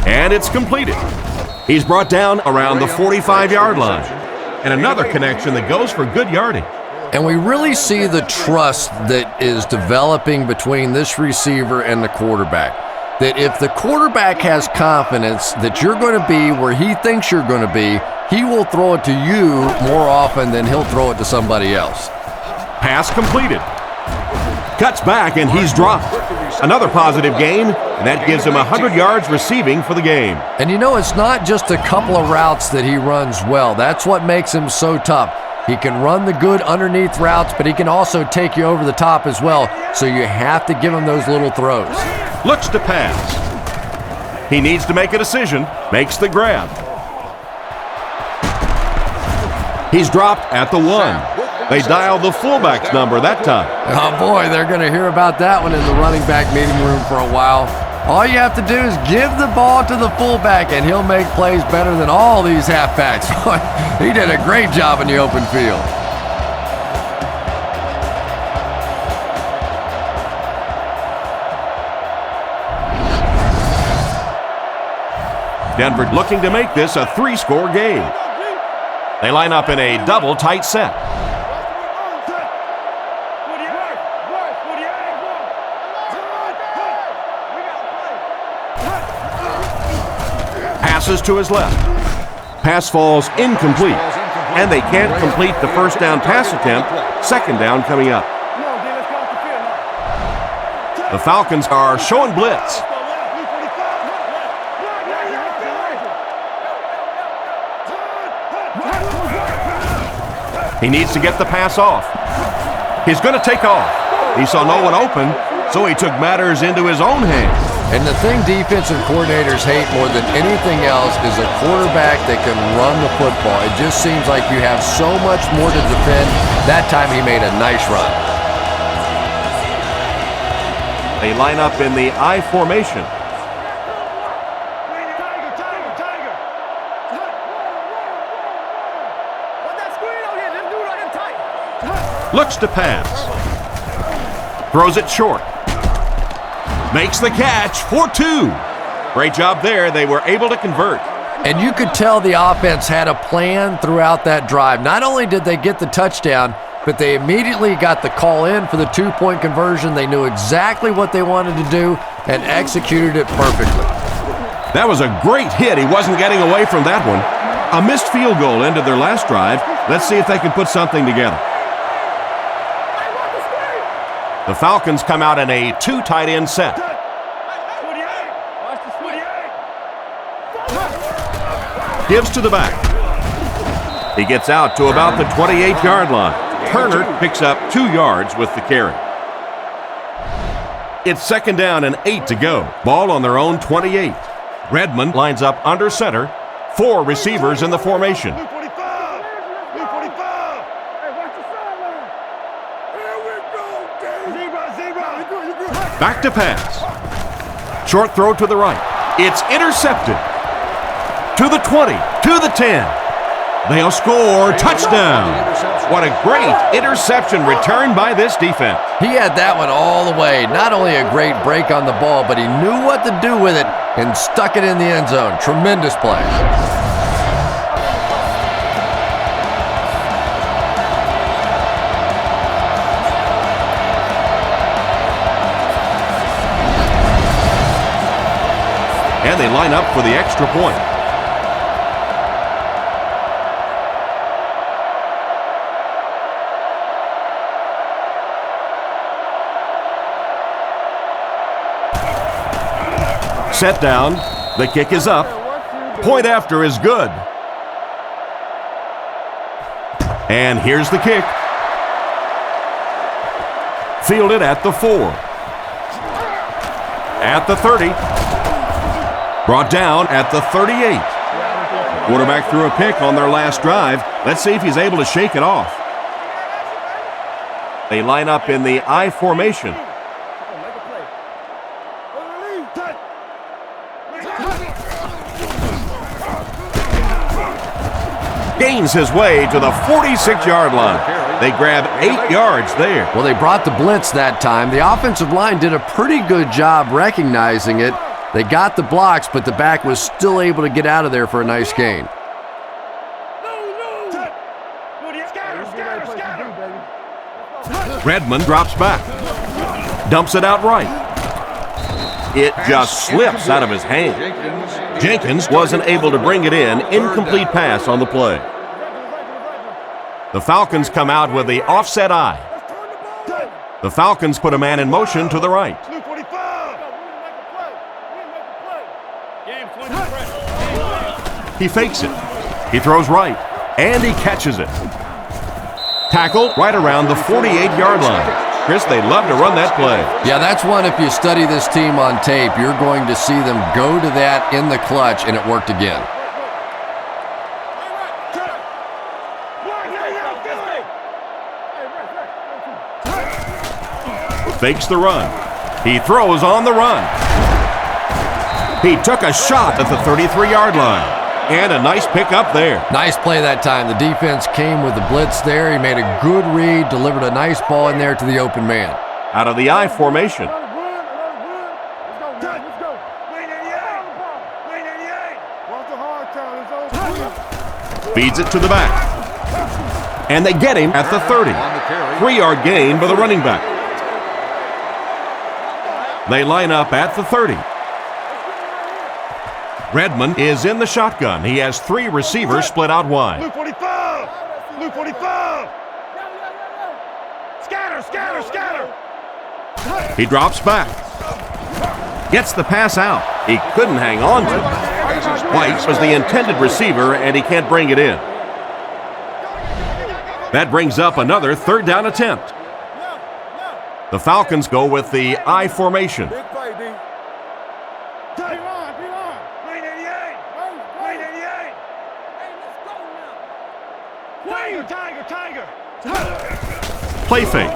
And it's completed. He's brought down around the 45-yard line. And another connection that goes for good yardage. And we really see the trust that is developing between this receiver and the quarterback. That if the quarterback has confidence that you're going to be where he thinks you're going to be, he will throw it to you more often than he'll throw it to somebody else. Pass completed. Cuts back and he's dropped. Another positive gain, and that gives him 100 yards receiving for the game. And you know, it's not just a couple of routes that he runs well. That's what makes him so tough. He can run the good underneath routes, but he can also take you over the top as well. So you have to give him those little throws. Looks to pass. He needs to make a decision. Makes the grab. He's dropped at the 1. They dialed the fullback's number that time. Oh boy, they're going to hear about that one in the running back meeting room for a while. All you have to do is give the ball to the fullback and he'll make plays better than all these halfbacks. He did a great job in the open field. Denver looking to make this a 3-score game. They line up in a double tight set. Passes to his left. Pass falls incomplete. And they can't complete the first down pass attempt. Second down coming up. The Falcons are showing blitz. He needs to get the pass off. He's going to take off. He saw no one open, so he took matters into his own hands. And the thing defensive coordinators hate more than anything else is a quarterback that can run the football. It just seems like you have so much more to defend. That time he made a nice run. They line up in the I formation. Looks to pass. Throws it short. Makes the catch for 2. Great job there. They were able to convert. And you could tell the offense had a plan throughout that drive. Not only did they get the touchdown, but they immediately got the call in for the 2-point conversion. They knew exactly what they wanted to do and executed it perfectly. That was a great hit. He wasn't getting away from that one. A missed field goal ended their last drive. Let's see if they can put something together. The Falcons come out in a 2 tight end set. Gives to the back. He gets out to about the 28-yard line. Turner picks up 2 yards with the carry. It's 2nd down and 8 to go. Ball on their own 28. Redmond lines up under center. 4 receivers in the formation. Blue 45. Blue 45. Hey, watch the sideline. Here we go, Dave. Zebra. Back to pass. Short throw to the right. It's intercepted. To the 20. To the 10. They'll score. Touchdown. What a great interception return by this defense. He had that one all the way. Not only a great break on the ball, but he knew what to do with it and stuck it in the end zone. Tremendous play. And they line up for the extra point. Set down. The kick is up. Point after is good. And here's the kick. Fielded at the 4. At the 30. Brought down at the 38. Quarterback threw a pick on their last drive. Let's see if he's able to shake it off. They line up in the I formation. Gains his way to the 46-yard line. They grab 8 yards there. Well, they brought the blitz that time. The offensive line did a pretty good job recognizing it. They got the blocks, but the back was still able to get out of there for a nice gain. Redmond drops back. Dumps it out right. It just slips out of his hand. Jenkins wasn't able to bring it in. Incomplete pass on the play. The Falcons come out with the offset I. The Falcons put a man in motion to the right. He fakes it. He throws right, and he catches it. Tackle right around the 48-yard line. Chris, they love to run that play. Yeah, that's one, if you study this team on tape, you're going to see them go to that in the clutch, and it worked again. Fakes the run. He throws on the run. He took a shot at the 33-yard line. And a nice pick up there. Nice play that time. The defense came with the blitz there. He made a good read, delivered a nice ball in there to the open man. Out of the I formation. Feeds it to the back. And they get him at the 30. 3-yard gain for the running back. They line up at the 30. Redmond is in the shotgun. He has 3 receivers split out wide. Blue 45! Blue 45! Scatter! He drops back. Gets the pass out. He couldn't hang on to it. White was the intended receiver, and he can't bring it in. That brings up another 3rd down attempt. The Falcons go with the I formation. Tiger! Play fake.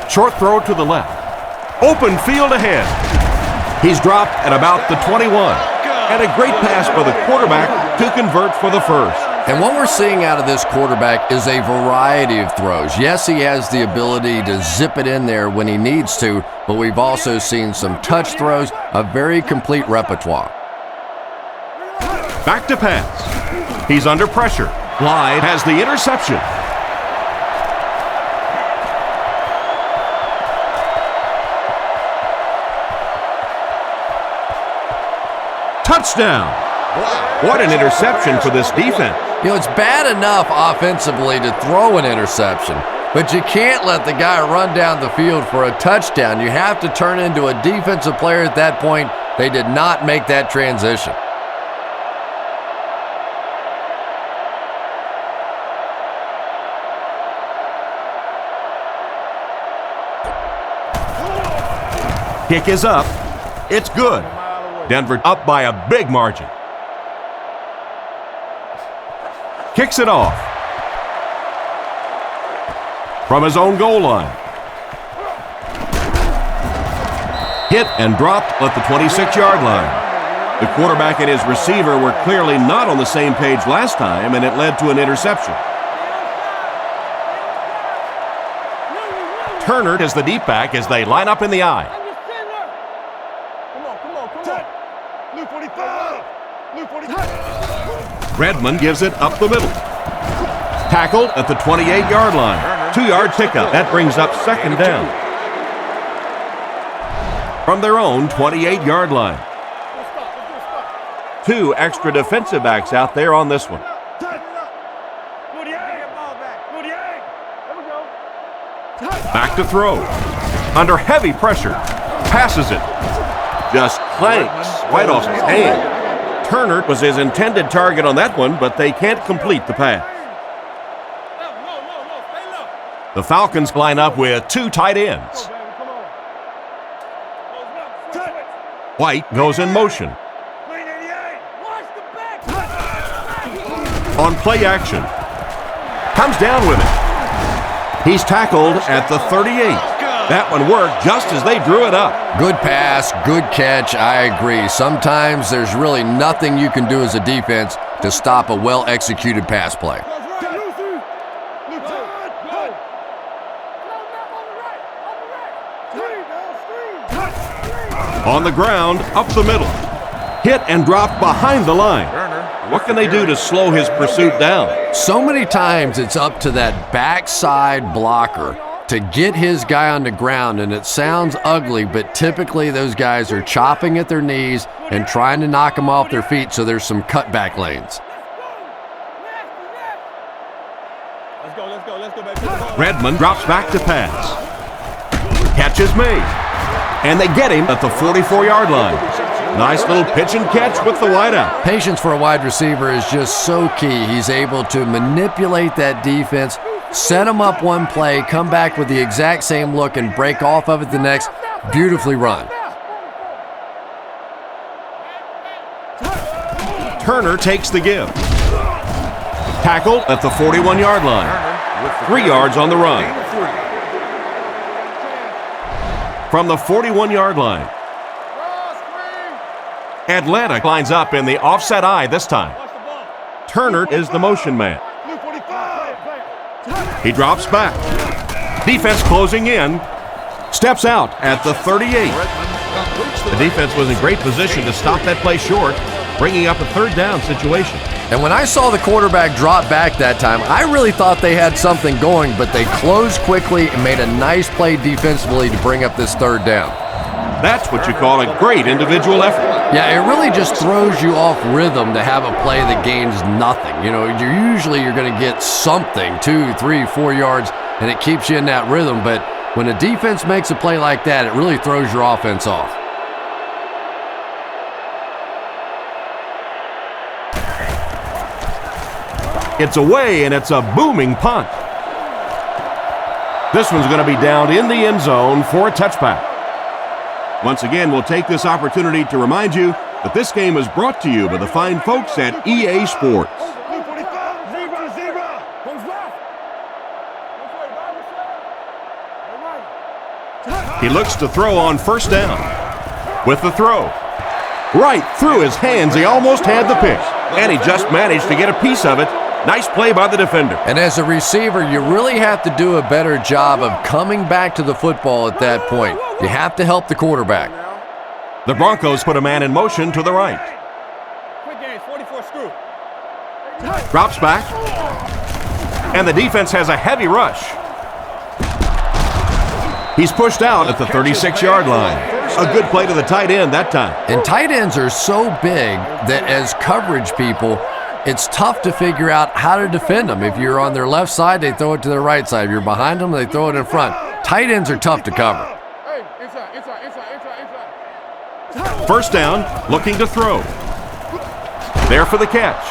Short throw to the left. Open field ahead. He's dropped at about the 21. And a great pass by the quarterback to convert for the first. And what we're seeing out of this quarterback is a variety of throws. Yes, he has the ability to zip it in there when he needs to, but we've also seen some touch throws, a very complete repertoire. Back to pass. He's under pressure. Clyde has the interception. Touchdown! What an interception for this defense. You know, it's bad enough offensively to throw an interception, but you can't let the guy run down the field for a touchdown. You have to turn into a defensive player at that point. They did not make that transition. Kick is up. It's good. Denver up by a big margin. Kicks it off. From his own goal line. Hit and dropped at the 26-yard line. The quarterback and his receiver were clearly not on the same page last time, and it led to an interception. Turner is the deep back as they line up in the I. Luke 45. Luke 45. Redmond gives it up the middle. Tackled at the 28-yard line. 2-yard pickup. That brings up second down. From their own 28-yard line. 2 extra defensive backs out there on this one. Back to throw. Under heavy pressure. Passes it. Just clanks right off his hand. Turner was his intended target on that one, but they can't complete the pass. The Falcons line up with 2 tight ends. White goes in motion. On play action. Comes down with it. He's tackled at the 38. That one worked just as they drew it up. Good pass, good catch, I agree. Sometimes there's really nothing you can do as a defense to stop a well-executed pass play. On the ground, up the middle. Hit and drop behind the line. What can they do to slow his pursuit down? So many times it's up to that backside blocker to get his guy on the ground, and it sounds ugly, but typically those guys are chopping at their knees and trying to knock them off their feet, so there's some cutback lanes. Redmond drops back to pass. Catch is made. And they get him at the 44-yard line. Nice little pitch and catch with the wideout. Patience for a wide receiver is just so key. He's able to manipulate that defense, set them up one play, come back with the exact same look, and break off of it the next. Beautifully run. Turner takes the give. Tackled at the 41-yard line. 3 yards on the run. From the 41-yard line. Atlanta lines up in the offset I this time. Turner is the motion man. He drops back. Defense closing in. Steps out at the 38. The defense was in great position to stop that play short, bringing up a third down situation. And when I saw the quarterback drop back that time, I really thought they had something going, but they closed quickly and made a nice play defensively to bring up this third down. That's what you call a great individual effort. Yeah, it really just throws you off rhythm to have a play that gains nothing. You know, you're going to get something, 2, 3, 4 yards, and it keeps you in that rhythm. But when a defense makes a play like that, it really throws your offense off. It's away, and it's a booming punt. This one's going to be down in the end zone for a touchback. Once again, we'll take this opportunity to remind you that this game is brought to you by the fine folks at EA Sports. He looks to throw on first down. With the throw. Right through his hands, he almost had the pick. And he just managed to get a piece of it. Nice play by the defender. And as a receiver, you really have to do a better job of coming back to the football at that point. You have to help the quarterback. The Broncos put a man in motion to the right. Drops back. And the defense has a heavy rush. He's pushed out at the 36-yard line. A good play to the tight end that time. And tight ends are so big that as coverage people, it's tough to figure out how to defend them. If you're on their left side, they throw it to their right side. If you're behind them, they throw it in front. Tight ends are tough to cover. First down, looking to throw. There for the catch.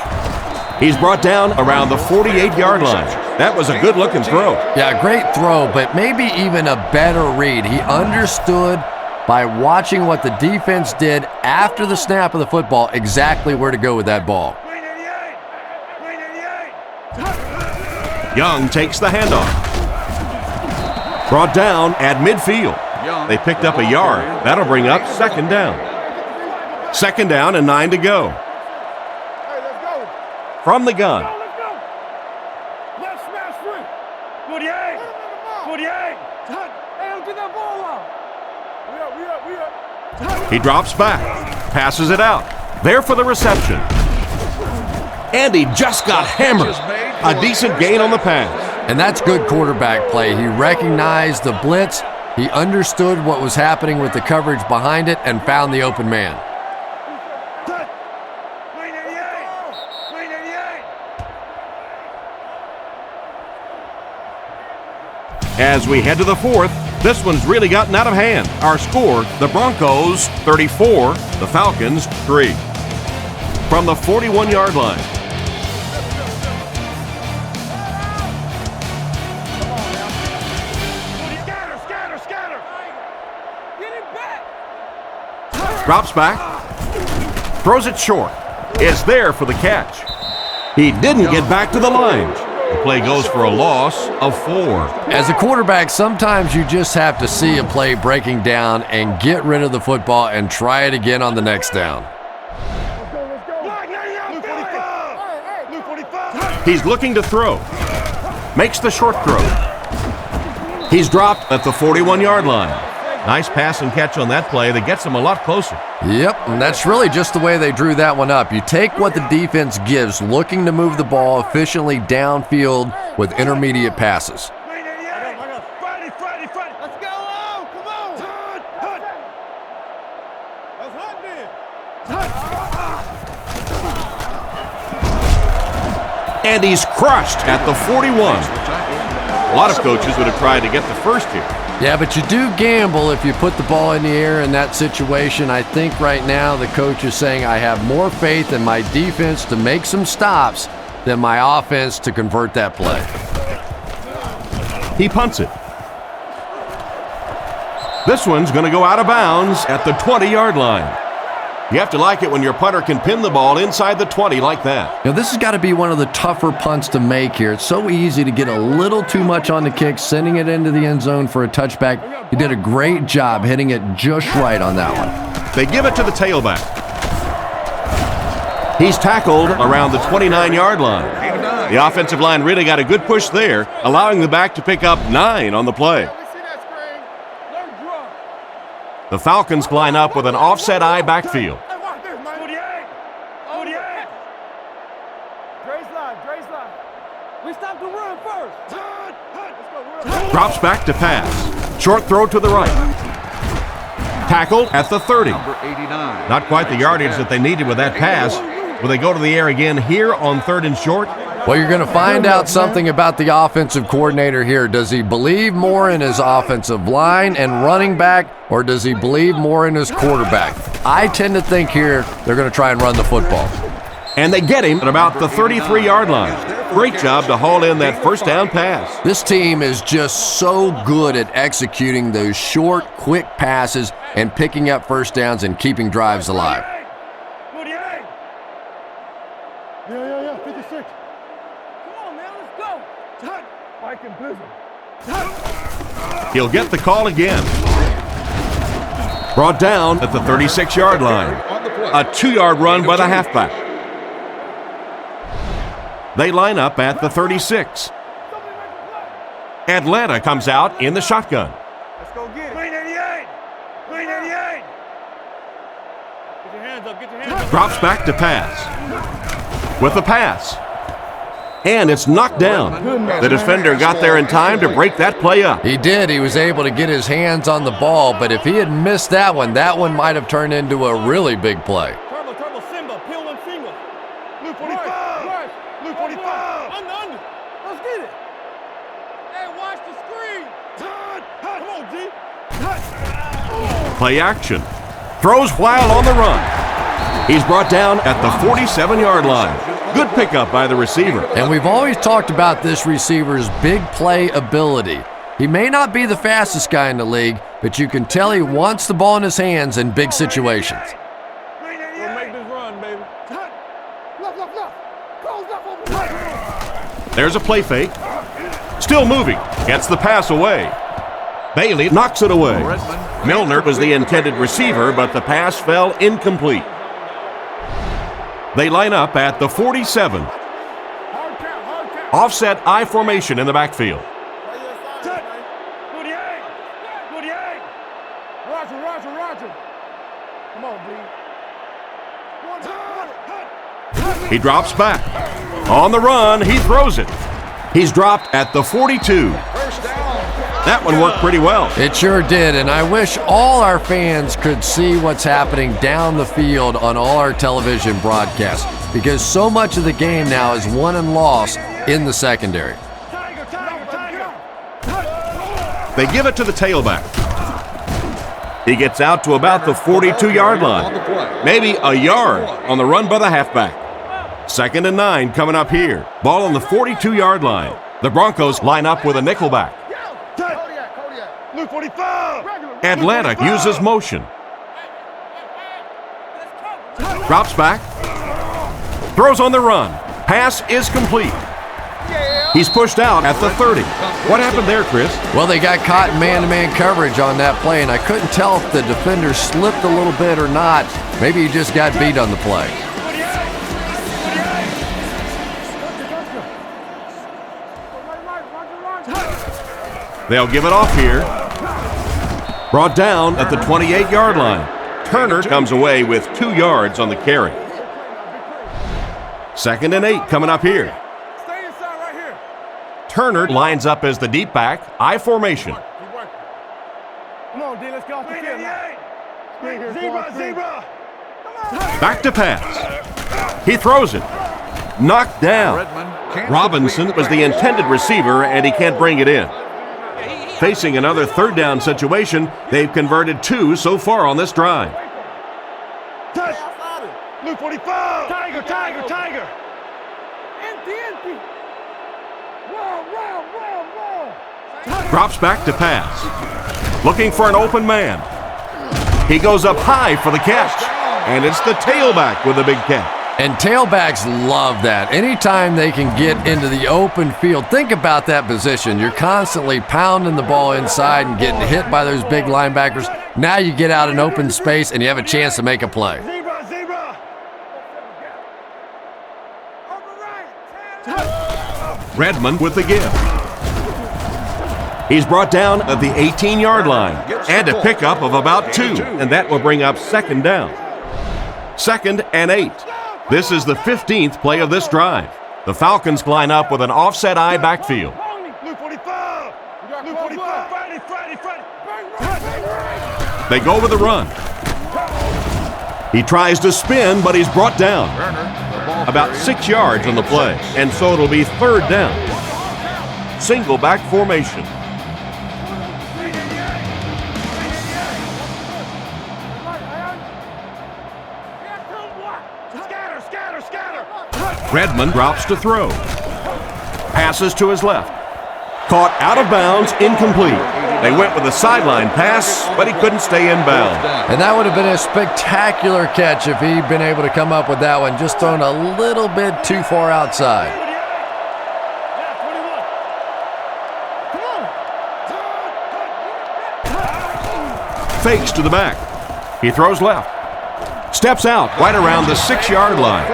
He's brought down around the 48-yard line. That was a good-looking throw. Yeah, great throw, but maybe even a better read. He understood by watching what the defense did after the snap of the football, exactly where to go with that ball. Young takes the handoff. Brought down at midfield. They picked up a yard. That'll bring up second down. Second down and 9 to go. From the gun. Left smash free. 48. 48. Hey, don't get that ball out. We up. He drops back. Passes it out. There for the reception. And he just got hammered. A decent gain on the pass. And that's good quarterback play. He recognized the blitz. He understood what was happening with the coverage behind it and found the open man. As we head to the fourth, this one's really gotten out of hand. Our score, the Broncos 34, the Falcons 3. From the 41-yard line. Scatter. Get it back. Drops back. Throws it short. It's there for the catch. He didn't get back to the line. The play goes for a loss of 4. As a quarterback, sometimes you just have to see a play breaking down and get rid of the football and try it again on the next down. Luke 45. He's looking to throw. Makes the short throw. He's dropped at the 41-yard line. Nice pass and catch on that play that gets him a lot closer. Yep, and that's really just the way they drew that one up. You take what the defense gives, looking to move the ball efficiently downfield with intermediate passes. Let's go. Come on. Let's hunt then. And he's crushed at the 41. A lot of coaches would have tried to get the first here. Yeah, but you do gamble if you put the ball in the air in that situation. I think right now the coach is saying I have more faith in my defense to make some stops than my offense to convert that play. He punts it. This one's going to go out of bounds at the 20-yard line. You have to like it when your punter can pin the ball inside the 20 like that. You know, this has got to be one of the tougher punts to make here. It's so easy to get a little too much on the kick, sending it into the end zone for a touchback. He did a great job hitting it just right on that one. They give it to the tailback. He's tackled around the 29-yard line. The offensive line really got a good push there, allowing the back to pick up 9 on the play. The Falcons line up with an offset eye backfield. We stop the run first. Drops back to pass. Short throw to the right. Tackled at the 30. Not quite the yardage that they needed with that pass. Will they go to the air again here on 3rd and short? Well, you're going to find out something about the offensive coordinator here. Does he believe more in his offensive line and running back, or does he believe more in his quarterback? I tend to think here they're going to try and run the football. And they get him at about the 33-yard line. Great job to haul in that first down pass. This team is just so good at executing those short, quick passes and picking up first downs and keeping drives alive. Yeah, 56. Come on, man, let's go. Touch. Mike and Blizzard. He'll get the call again. Brought down at the 36-yard line. A 2-yard run by the halfback. They line up at the 36. Atlanta comes out in the shotgun. Let's go get it. Green 88. Green 88. Get your hands up. Drops back to pass. With the pass. And it's knocked down. The defender got there in time to break that play up. He did. He was able to get his hands on the ball, but if he had missed that one might have turned into a really big play. Turbo, Simba, Pill and Single. Luke 45. Luke 45. Under. Let's get it. Hey, watch the screen. Come on, G. Play action. Throws while on the run. He's brought down at the 47-yard line. Good pickup by the receiver. And we've always talked about this receiver's big play ability. He may not be the fastest guy in the league, but you can tell he wants the ball in his hands in big situations. We'll make this run, baby. There's a play fake. Still moving. Gets the pass away. Bailey knocks it away. Milner was the intended receiver, but the pass fell incomplete. They line up at the 47. Offset I formation in the backfield. Roger. Come on, B. He drops back. On the run, he throws it. He's dropped at the 42. That one worked pretty well. It sure did, and I wish all our fans could see what's happening down the field on all our television broadcasts, because so much of the game now is won and lost in the secondary. They give it to the tailback. He gets out to about the 42-yard line. Maybe a yard on the run by the halfback. 2nd and 9 coming up here. Ball on the 42-yard line. The Broncos line up with a nickelback. Atlanta uses motion. Drops back. Throws on the run. Pass is complete. He's pushed out at the 30. What happened there, Chris? Well, they got caught in man-to-man coverage on that play, and I couldn't tell if the defender slipped a little bit or not. Maybe he just got beat on the play. They'll give it off here. Brought down at the 28-yard line. Turner comes away with 2 yards on the carry. 2nd and 8 coming up here. Turner lines up as the deep back, I formation. Come on, D, let's get off the field now. Zebra. Back to pass. He throws it. Knocked down. Robinson was the intended receiver, and he can't bring it in. Facing another 3rd down situation, they've converted 2 so far on this drive. Luke 45. Tiger. Empty. Drops back to pass. Looking for an open man. He goes up high for the catch. And it's the tailback with a big catch. And tailbacks love that. Anytime they can get into the open field, think about that position. You're constantly pounding the ball inside and getting hit by those big linebackers. Now you get out in open space and you have a chance to make a play. Zebra. Redmond with the give. He's brought down at the 18-yard line and a pickup of about 2, and that will bring up 2nd down. 2nd and 8. This is the 15th play of this drive. The Falcons line up with an offset I backfield. They go with the run. He tries to spin, but he's brought down. About 6 yards on the play, and so it'll be 3rd down. Single back formation. Redmond drops to throw. Passes to his left. Caught out of bounds, incomplete. They went with a sideline pass, but he couldn't stay in bounds. And that would have been a spectacular catch if he'd been able to come up with that one, just thrown a little bit too far outside. Fakes to the back. He throws left. Steps out right around the 6-yard line.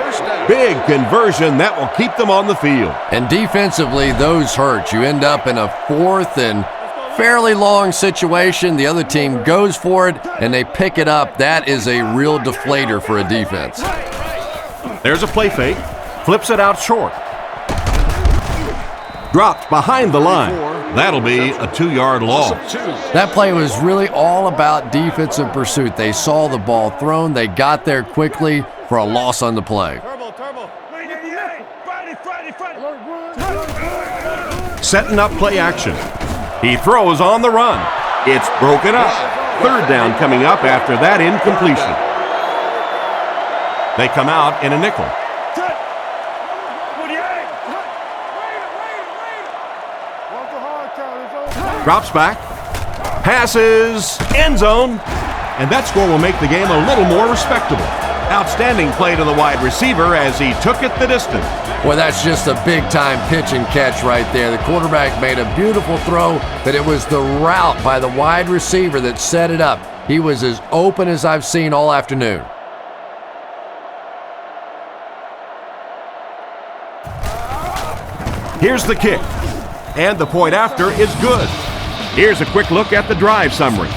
Big conversion that will keep them on the field. And defensively, those hurt. You end up in a 4th and fairly long situation. The other team goes for it, and they pick it up. That is a real deflator for a defense. There's a play fake. Flips it out short. Dropped behind the line. That'll be a 2-yard loss. That play was really all about defensive pursuit. They saw the ball thrown. They got there quickly for a loss on the play. Setting up play action. He throws on the run. It's broken up. 3rd down coming up after that incompletion. They come out in a nickel. Drops back. Passes. End zone. And that score will make the game a little more respectable. Outstanding play to the wide receiver as he took it the distance. Well, that's just a big-time pitch and catch right there. The quarterback made a beautiful throw, but it was the route by the wide receiver that set it up. He was as open as I've seen all afternoon. Here's the kick. And the point after is good. Here's a quick look at the drive summary.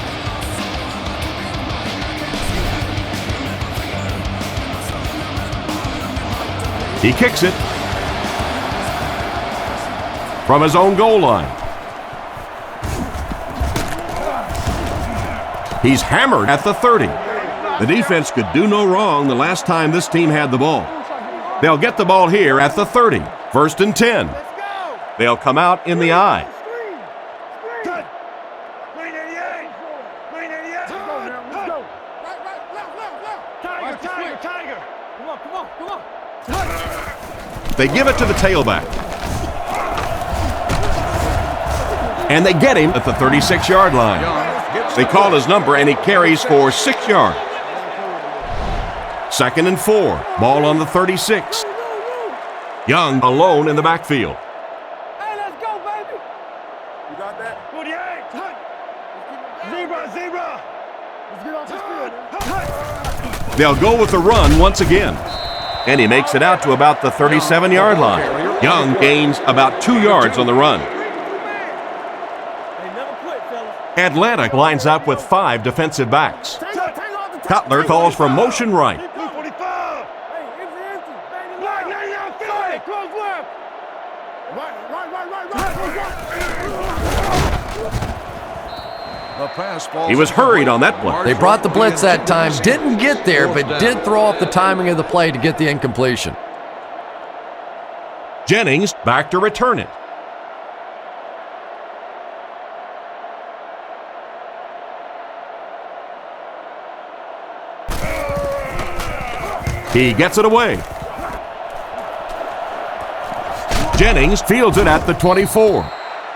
He kicks it from his own goal line. He's hammered at the 30. The defense could do no wrong the last time this team had the ball. They'll get the ball here at the 30. 1st and 10. They'll come out in the I. They give it to the tailback. And they get him at the 36-yard line. They call his number, and he carries for 6 yards. 2nd and 4. Ball on the 36. Young alone in the backfield. Hey, let's go, baby. You got that? 48. Zebra. Let's get off the field. They'll go with the run once again. And he makes it out to about the 37-yard line. Young gains about 2 yards on the run. Atlanta lines up with 5 defensive backs. Cutler calls for motion right. He was hurried on that play. They brought the blitz that time, didn't get there, but did throw off the timing of the play to get the incompletion. Jennings back to return it. He gets it away. Jennings fields it at the 24.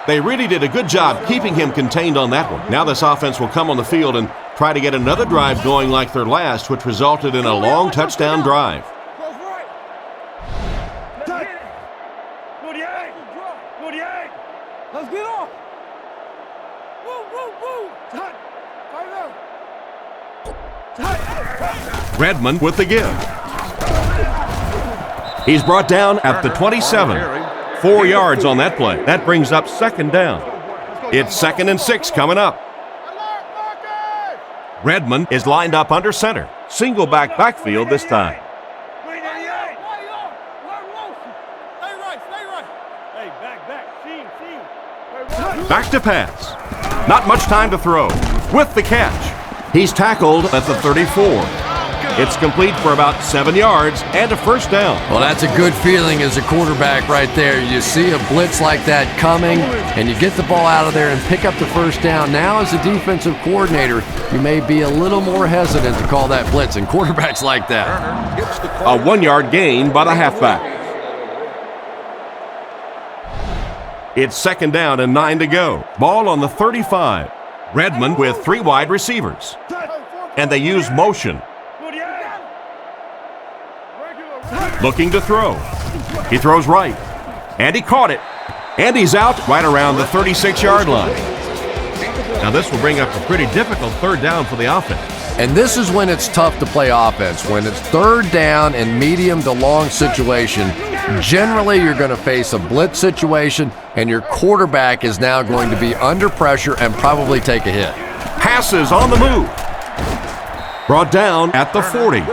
They really did a good job keeping him contained on that one. Now this offense will come on the field and try to get another drive going like their last, which resulted in a long touchdown drive. Let's get off. Redmond with the give. He's brought down at the 27. 4 yards on that play. That brings up 2nd down. It's 2nd and 6 coming up. Redmond is lined up under center. Single backfield this time. Back to pass. Not much time to throw. With the catch. He's tackled at the 34. It's complete for about 7 yards and a 1st down. Well, that's a good feeling as a quarterback right there. You see a blitz like that coming, and you get the ball out of there and pick up the 1st down. Now, as a defensive coordinator, you may be a little more hesitant to call that blitz, and quarterbacks like that. A 1-yard gain by the halfback. It's 2nd down and 9 to go. Ball on the 35. Redmond with 3 wide receivers. And they use motion. Looking to throw. He throws right. And he caught it. And he's out right around the 36-yard line. Now this will bring up a pretty difficult 3rd down for the offense. And this is when it's tough to play offense. When it's 3rd down and medium to long situation, generally you're going to face a blitz situation, and your quarterback is now going to be under pressure and probably take a hit. Passes on the move. Brought down at the 40.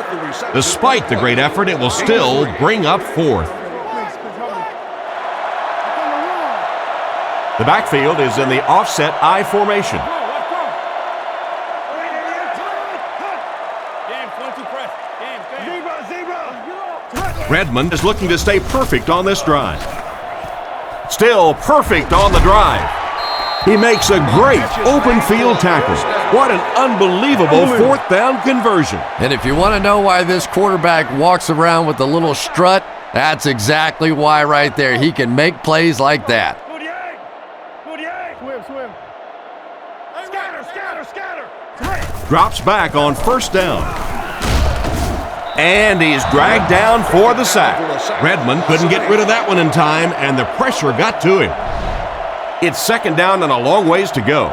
Despite the great effort, it will still bring up 4th. The backfield is in the offset I formation. Redmond is looking to stay perfect on this drive. Still perfect on the drive. He makes a great open field tackle. What an unbelievable 4th down conversion. And if you want to know why this quarterback walks around with a little strut, that's exactly why right there. He can make plays like that. Drops back on first down. And he's dragged down for the sack. Redmond couldn't get rid of that one in time, and the pressure got to him. It's second down and a long ways to go.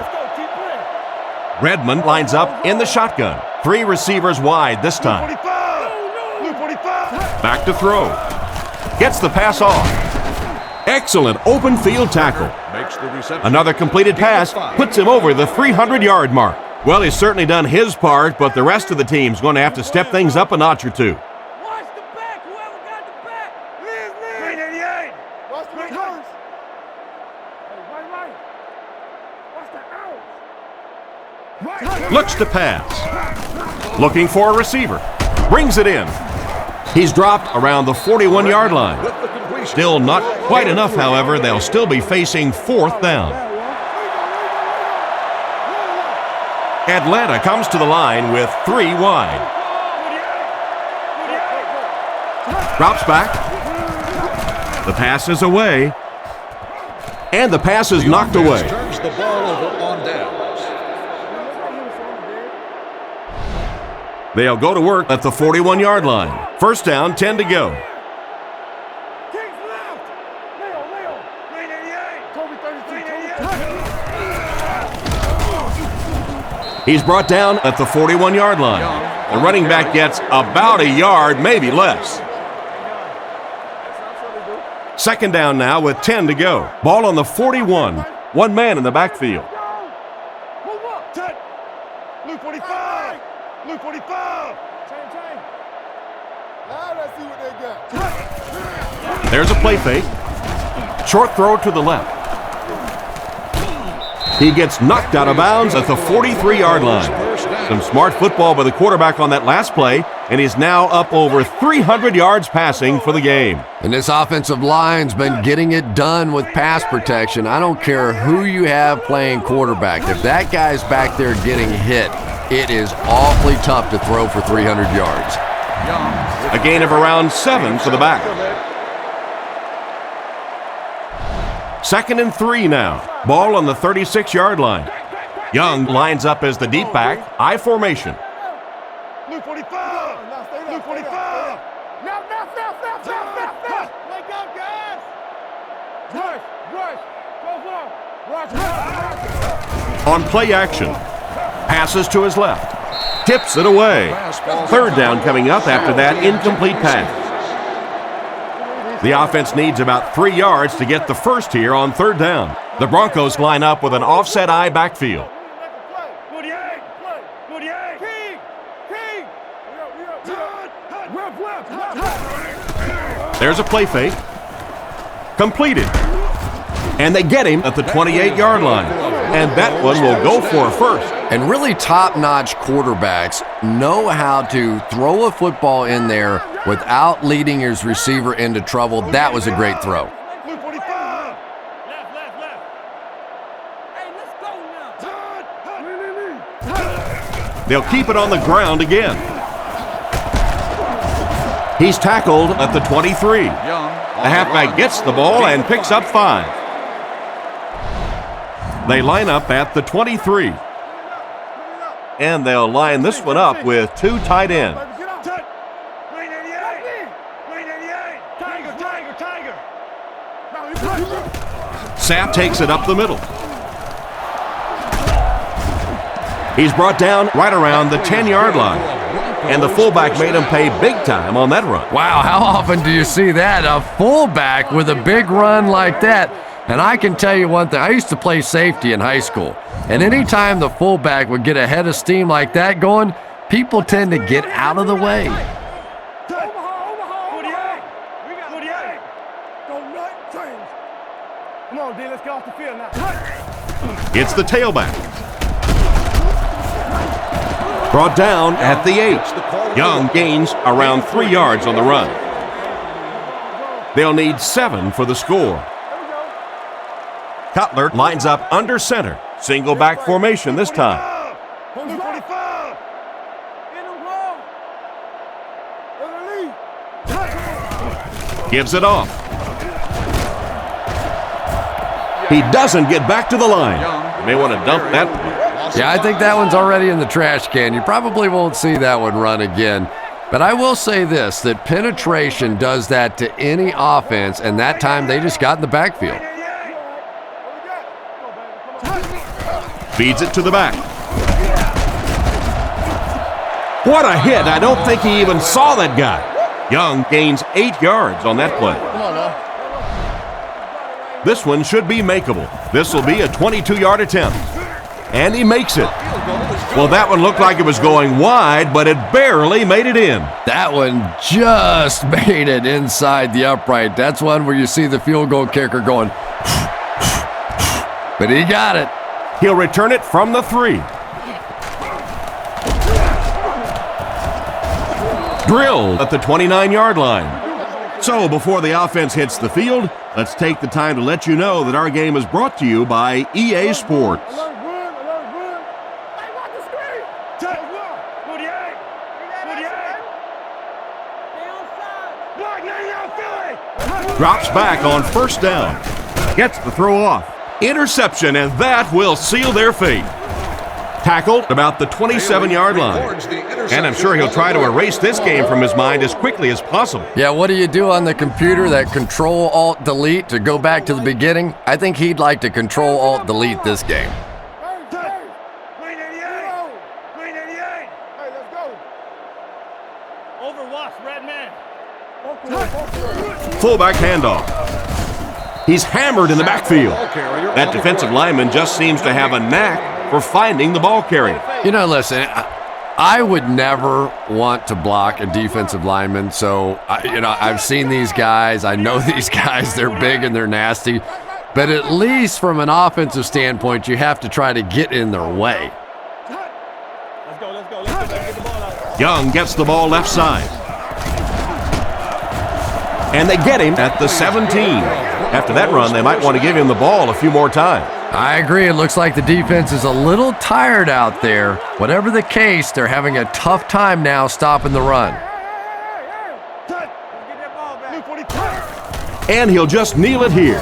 Redmond lines up in the shotgun. 3 receivers wide this time. Back to throw. Gets the pass off. Excellent open field tackle. Another completed pass puts him over the 300-yard mark. Well, he's certainly done his part, but the rest of the team's going to have to step things up a notch or two. Watch the back, whoever got the back. Liz. 388. Watch the returns. Hey, right. Watch the out. Looks to pass. Looking for a receiver. Brings it in. He's dropped around the 41-yard line. Still not quite enough, however. They'll still be facing fourth down. Atlanta comes to the line with 3 wide. Drops back. The pass is away. And the pass is knocked away. Turns the ball over on downs. They'll go to work at the 41-yard line. First down, 10 to go. He's brought down at the 41-yard line. The running back gets about a yard, maybe less. Second down now with 10 to go. Ball on the 41. One man in the backfield. Luke 45. Luke 45. Now let's see what they got. There's a play fake. Short throw to the left. He gets knocked out of bounds at the 43-yard line. Some smart football by the quarterback on that last play, and he's now up over 300 yards passing for the game. And this offensive line's been getting it done with pass protection. I don't care who you have playing quarterback. If that guy's back there getting hit, it is awfully tough to throw for 300 yards. A gain of around 7 for the back. Second and 3 now. Ball on the 36-yard line. Young lines up as the deep back, I formation. Luke 45. Luke 45. Now. Wake up, guys. Rush. On play action. Passes to his left. Tips it away. Third down coming up after that incomplete pass. The offense needs about 3 yards to get the first here on third down. The Broncos line up with an offset eye backfield. There's a play fake. Completed. And they get him at the 28-yard line. And that one will go for a first. And really top-notch quarterbacks know how to throw a football in there without leading his receiver into trouble. That was a great throw. Luke 45. Left. Hey, let's go now. They'll keep it on the ground again. He's tackled at the 23. The halfback gets the ball and picks up 5. They line up at the 23. And they'll line this one up with 2 tight ends. Sapp takes it up the middle. He's brought down right around the 10-yard line. And the fullback made him pay big time on that run. Wow, how often do you see that? A fullback with a big run like that. And I can tell you one thing. I used to play safety in high school. And anytime the fullback would get a head of steam like that going, people tend to get out of the way. Come on, D, let's get off the field now. It's the tailback. Brought down at the 8. Young gains around 3 yards on the run. They'll need 7 for the score. Cutler lines up under center. Single back formation this time. Luke 45. Gives it off. He doesn't get back to the line. May want to dump that one. Yeah, I think that one's already in the trash can. You probably won't see that one run again. But I will say this, that penetration does that to any offense, and that time they just got in the backfield. Feeds it to the back. What a hit. I don't think he even saw that guy. Young gains 8 yards on that play. This one should be makeable. This will be a 22-yard attempt. And he makes it. Well, that one looked like it was going wide, but it barely made it in. That one just made it inside the upright. That's one where you see the field goal kicker going, but he got it. He'll return it from the 3. Drilled at the 29-yard line. So before the offense hits the field, let's take the time to let you know that our game is brought to you by EA Sports. Drops back on first down. Gets the throw off. Interception, and that will seal their fate. Tackled about the 27-yard line. And I'm sure he'll try to erase this game from his mind as quickly as possible. Yeah, what do you do on the computer? That Control-Alt-Delete to go back to the beginning? I think he'd like to Control-Alt-Delete this game. Fullback handoff. He's hammered in the backfield. That defensive lineman just seems to have a knack for finding the ball carrier. You know, listen, I would never want to block a defensive lineman. So, I've seen these guys. I know these guys. They're big and they're nasty. But at least from an offensive standpoint, you have to try to get in their way. Let's go. Let's get the ball out. Young gets the ball left side. And they get him at the 17. After that run, they might want to give him the ball a few more times. I agree. It looks like the defense is a little tired out there. Whatever the case, they're having a tough time now stopping the run. And he'll just kneel it here.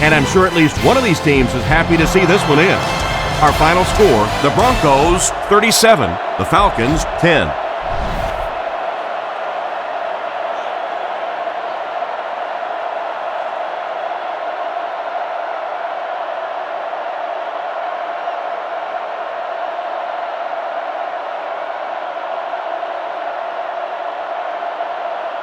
And I'm sure at least one of these teams is happy to see this one in. Our final score, the Broncos 37, the Falcons 10.